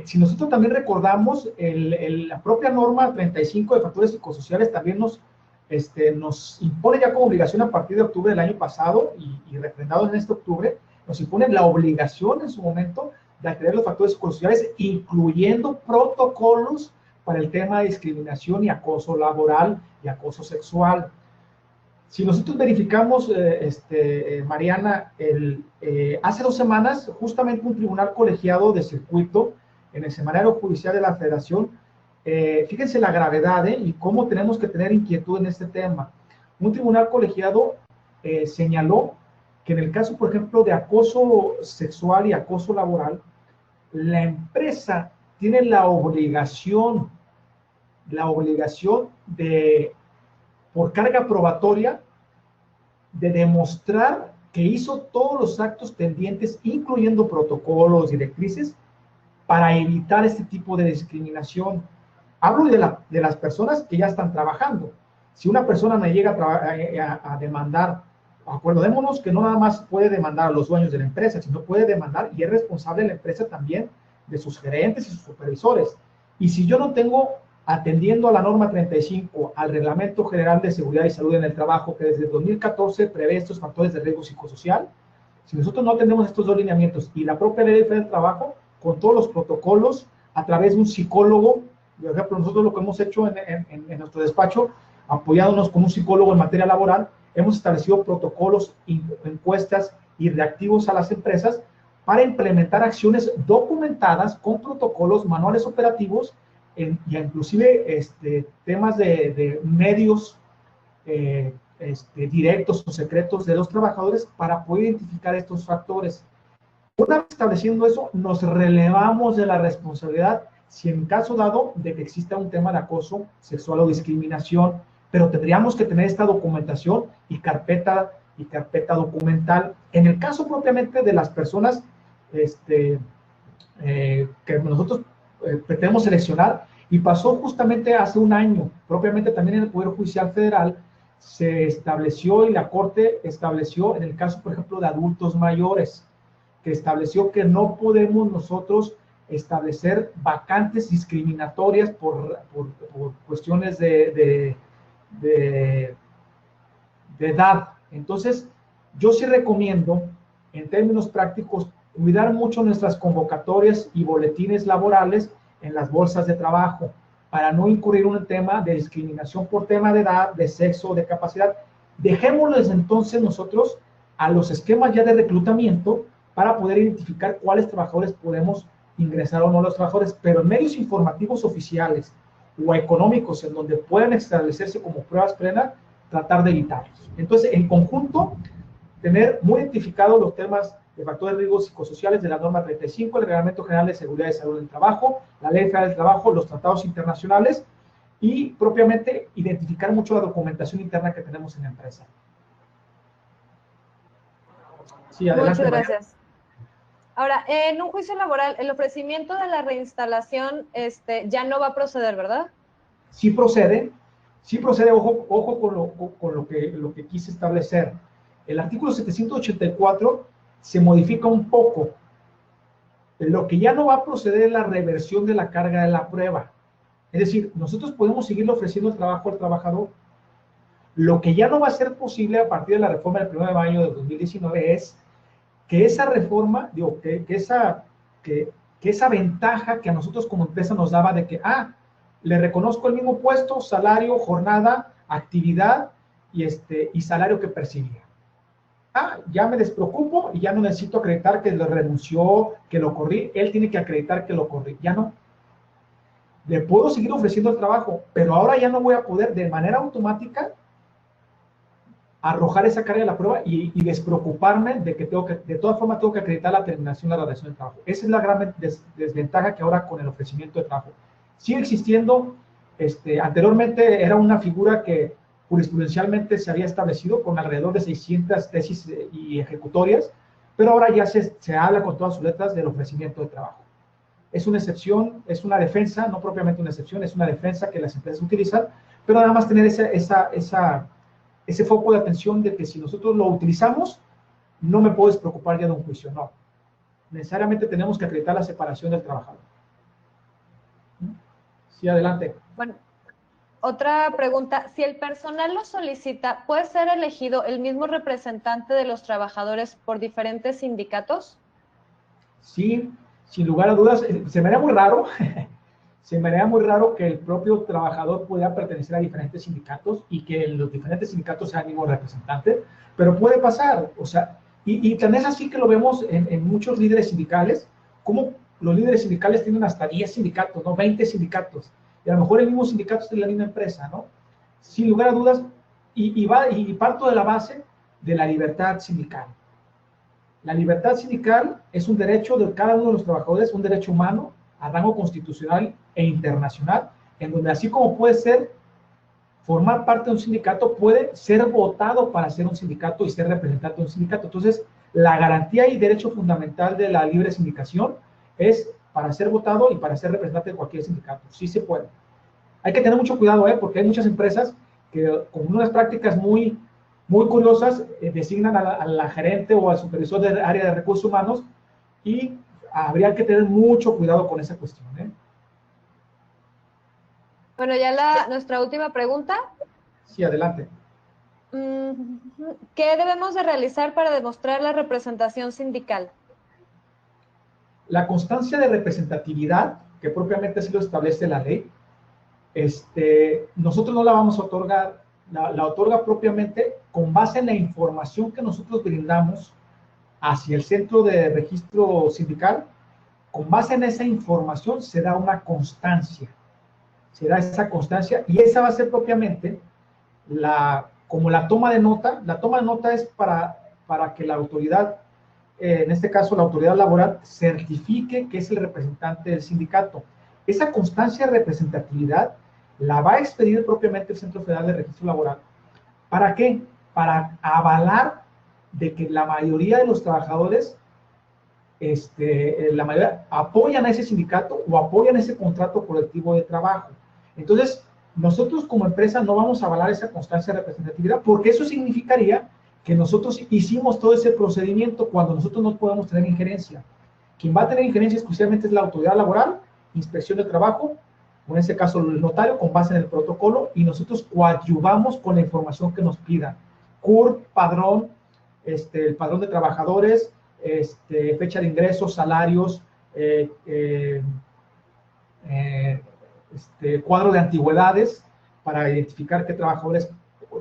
Si nosotros también recordamos, la propia norma 35 de factores psicosociales también nos impone ya como obligación a partir de octubre del año pasado y refrendado en este octubre, nos impone la obligación en su momento de atender los factores psicosociales, incluyendo protocolos para el tema de discriminación y acoso laboral y acoso sexual. Si nosotros verificamos, Mariana, hace 2 semanas, justamente un tribunal colegiado de circuito en el Semanario Judicial de la Federación, fíjense la gravedad y cómo tenemos que tener inquietud en este tema. Un tribunal colegiado señaló que en el caso, por ejemplo, de acoso sexual y acoso laboral, la empresa tiene la obligación de, por carga probatoria, de demostrar que hizo todos los actos pendientes, incluyendo protocolos, directrices, para evitar este tipo de discriminación. Hablo de las personas que ya están trabajando. Si una persona me llega a demandar acordémonos que no nada más puede demandar a los dueños de la empresa, sino puede demandar y es responsable la empresa también de sus gerentes y sus supervisores. Y si yo no tengo, atendiendo a la norma 35, al Reglamento General de Seguridad y Salud en el Trabajo, que desde 2014 prevé estos factores de riesgo psicosocial, si nosotros no tenemos estos dos lineamientos y la propia ley del trabajo, con todos los protocolos, a través de un psicólogo, por ejemplo, nosotros lo que hemos hecho en nuestro despacho, apoyándonos con un psicólogo en materia laboral, hemos establecido protocolos, encuestas y reactivos a las empresas para implementar acciones documentadas con protocolos, manuales operativos, y inclusive temas de medios directos o secretos de los trabajadores para poder identificar estos factores. Una vez estableciendo eso, nos relevamos de la responsabilidad si en caso dado de que exista un tema de acoso sexual o discriminación, pero tendríamos que tener esta documentación y carpeta documental. En el caso propiamente de las personas que nosotros pretendemos seleccionar, y pasó justamente hace un año, propiamente también en el Poder Judicial Federal, se estableció y la Corte estableció en el caso, por ejemplo, de adultos mayores, que estableció que no podemos nosotros establecer vacantes discriminatorias por cuestiones de edad. Entonces, yo sí recomiendo, en términos prácticos, cuidar mucho nuestras convocatorias y boletines laborales en las bolsas de trabajo, para no incurrir en un tema de discriminación por tema de edad, de sexo, de capacidad. Dejémosles entonces nosotros a los esquemas ya de reclutamiento para poder identificar cuáles trabajadores podemos ingresar o no los trabajadores, pero en medios informativos oficiales o económicos en donde puedan establecerse como pruebas plenas, tratar de evitarlos. Entonces, en conjunto, tener muy identificados los temas de factores de riesgo psicosociales de la norma 35, el Reglamento General de Seguridad y Salud del Trabajo, la Ley Federal del Trabajo, los tratados internacionales y propiamente identificar mucho la documentación interna que tenemos en la empresa. Sí, adelante. Muchas gracias. Ahora, en un juicio laboral, el ofrecimiento de la reinstalación ya no va a proceder, ¿verdad? Sí procede, ojo con lo que quise establecer. El artículo 784 se modifica un poco. Lo que ya no va a proceder es la reversión de la carga de la prueba. Es decir, nosotros podemos seguir ofreciendo el trabajo al trabajador. Lo que ya no va a ser posible a partir de la reforma del 1 de mayo de 2019 es que esa reforma, que esa ventaja que a nosotros como empresa nos daba de que, le reconozco el mismo puesto, salario, jornada, actividad y salario que percibía. Ya me despreocupo y ya no necesito acreditar que lo renunció, que lo corrí. Él tiene que acreditar que lo corrí. Ya no. Le puedo seguir ofreciendo el trabajo, pero ahora ya no voy a poder de manera automática arrojar esa carga de la prueba y despreocuparme de que de todas formas tengo que acreditar la terminación de la relación de trabajo. Esa es la gran desventaja que ahora con el ofrecimiento de trabajo. Sigue existiendo, anteriormente era una figura que jurisprudencialmente se había establecido con alrededor de 600 tesis y ejecutorias, pero ahora ya se habla con todas sus letras del ofrecimiento de trabajo. Es una excepción, es una defensa, no propiamente una excepción, es una defensa que las empresas utilizan, pero nada más tener ese foco de atención de que si nosotros lo utilizamos, no me puedo despreocupar ya de un juicio, no. Necesariamente tenemos que acreditar la separación del trabajador. Sí, adelante. Bueno, otra pregunta. Si el personal lo solicita, ¿puede ser elegido el mismo representante de los trabajadores por diferentes sindicatos? Sí, sin lugar a dudas. Se me haría muy raro. Se me haría muy raro que el propio trabajador pudiera pertenecer a diferentes sindicatos y que los diferentes sindicatos sean el mismo representante, pero puede pasar. O sea, y también es así que lo vemos en muchos líderes sindicales, como los líderes sindicales tienen hasta 10 sindicatos, ¿no? 20 sindicatos. Y a lo mejor el mismo sindicato es de la misma empresa, ¿no? Sin lugar a dudas, y parto de la base de la libertad sindical. La libertad sindical es un derecho de cada uno de los trabajadores, un derecho humano a rango constitucional e internacional, en donde así como puede ser formar parte de un sindicato, puede ser votado para ser un sindicato y ser representante de un sindicato. Entonces, la garantía y derecho fundamental de la libre sindicación es para ser votado y para ser representante de cualquier sindicato. Sí se puede. Hay que tener mucho cuidado, porque hay muchas empresas que con unas prácticas muy muy curiosas, designan a la gerente o al supervisor del área de recursos humanos y habría que tener mucho cuidado con esa cuestión, ¿eh? Bueno, ya nuestra última pregunta. Sí, adelante. ¿Qué debemos de realizar para demostrar la representación sindical? La constancia de representatividad, que propiamente así lo establece la ley, nosotros no la vamos a otorgar, la otorga propiamente con base en la información que nosotros brindamos hacia el centro de registro sindical. Con base en esa información se da una constancia, y esa va a ser propiamente como la toma de nota. La toma de nota es para que la autoridad, en este caso la autoridad laboral, certifique que es el representante del sindicato. Esa constancia de representatividad la va a expedir propiamente el Centro Federal de Registro Laboral. ¿Para qué? Para avalar de que la mayoría de los trabajadores, la mayoría apoyan a ese sindicato o apoyan ese contrato colectivo de trabajo. Entonces, nosotros como empresa no vamos a avalar esa constancia de representatividad, porque eso significaría que nosotros hicimos todo ese procedimiento cuando nosotros no podemos tener injerencia. Quien va a tener injerencia exclusivamente es la autoridad laboral, inspección de trabajo, o en este caso el notario, con base en el protocolo, y nosotros coadyuvamos con la información que nos pidan. CURP, padrón, el padrón de trabajadores, fecha de ingresos, salarios, cuadro de antigüedades para identificar qué trabajadores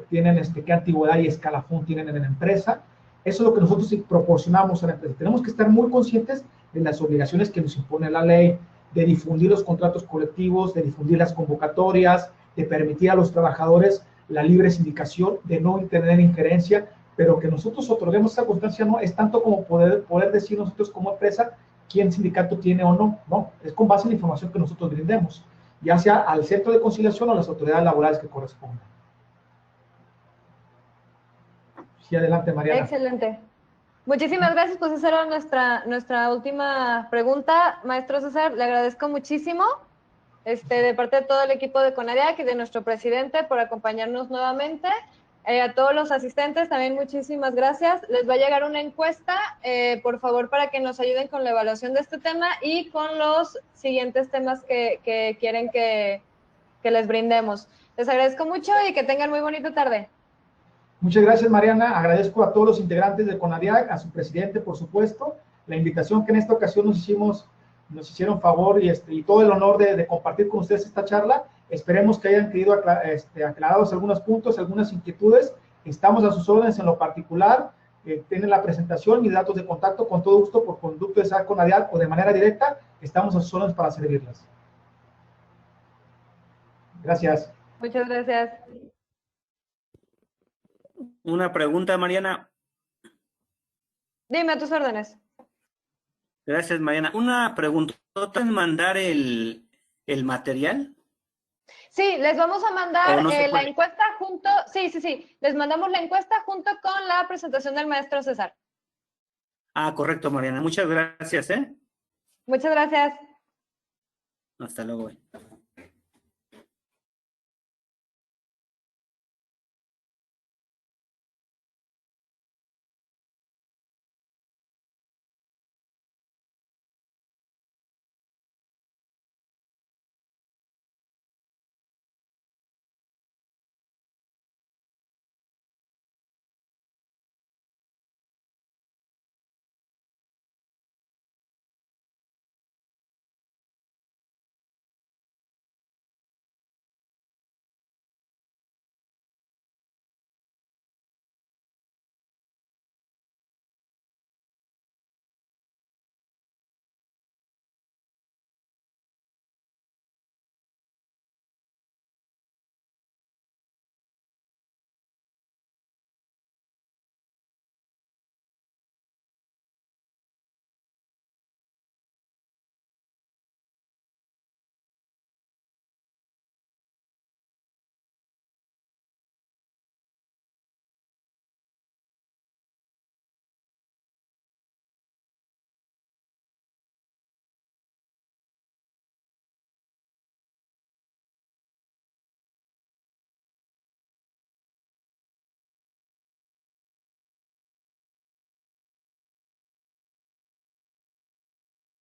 tienen, qué antigüedad y escalafón tienen en la empresa. Eso es lo que nosotros proporcionamos a la empresa. Tenemos que estar muy conscientes de las obligaciones que nos impone la ley, de difundir los contratos colectivos, de difundir las convocatorias, de permitir a los trabajadores la libre sindicación, de no tener injerencia, pero que nosotros otorguemos esa constancia no es tanto como poder decir nosotros como empresa quién sindicato tiene o no, no, es con base en la información que nosotros brindemos, ya sea al centro de conciliación o a las autoridades laborales que correspondan. Sí, adelante, Mariana. Excelente. Muchísimas gracias, pues esa era nuestra última pregunta. Maestro César, le agradezco muchísimo de parte de todo el equipo de CONADIAC y de nuestro presidente por acompañarnos nuevamente. A todos los asistentes también muchísimas gracias. Les va a llegar una encuesta, por favor, para que nos ayuden con la evaluación de este tema y con los siguientes temas que quieren que les brindemos. Les agradezco mucho y que tengan muy bonita tarde. Muchas gracias, Mariana. Agradezco a todos los integrantes de CONADIAC, a su presidente, por supuesto, la invitación que en esta ocasión nos hicieron favor y todo el honor de compartir con ustedes esta charla. Esperemos que hayan quedado aclarados algunos puntos, algunas inquietudes. Estamos a sus órdenes en lo particular. Tienen la presentación, mis datos de contacto, con todo gusto, por conducto de SAC CONADIAC o de manera directa. Estamos a sus órdenes para servirlas. Gracias. Muchas gracias. Una pregunta, Mariana. Dime, a tus órdenes. Gracias, Mariana. Una pregunta. ¿Pueden mandar el material? Sí, les vamos a mandar no la encuesta junto. Sí. Les mandamos la encuesta junto con la presentación del maestro César. Ah, correcto, Mariana. Muchas gracias, ¿eh? Muchas gracias. Hasta luego.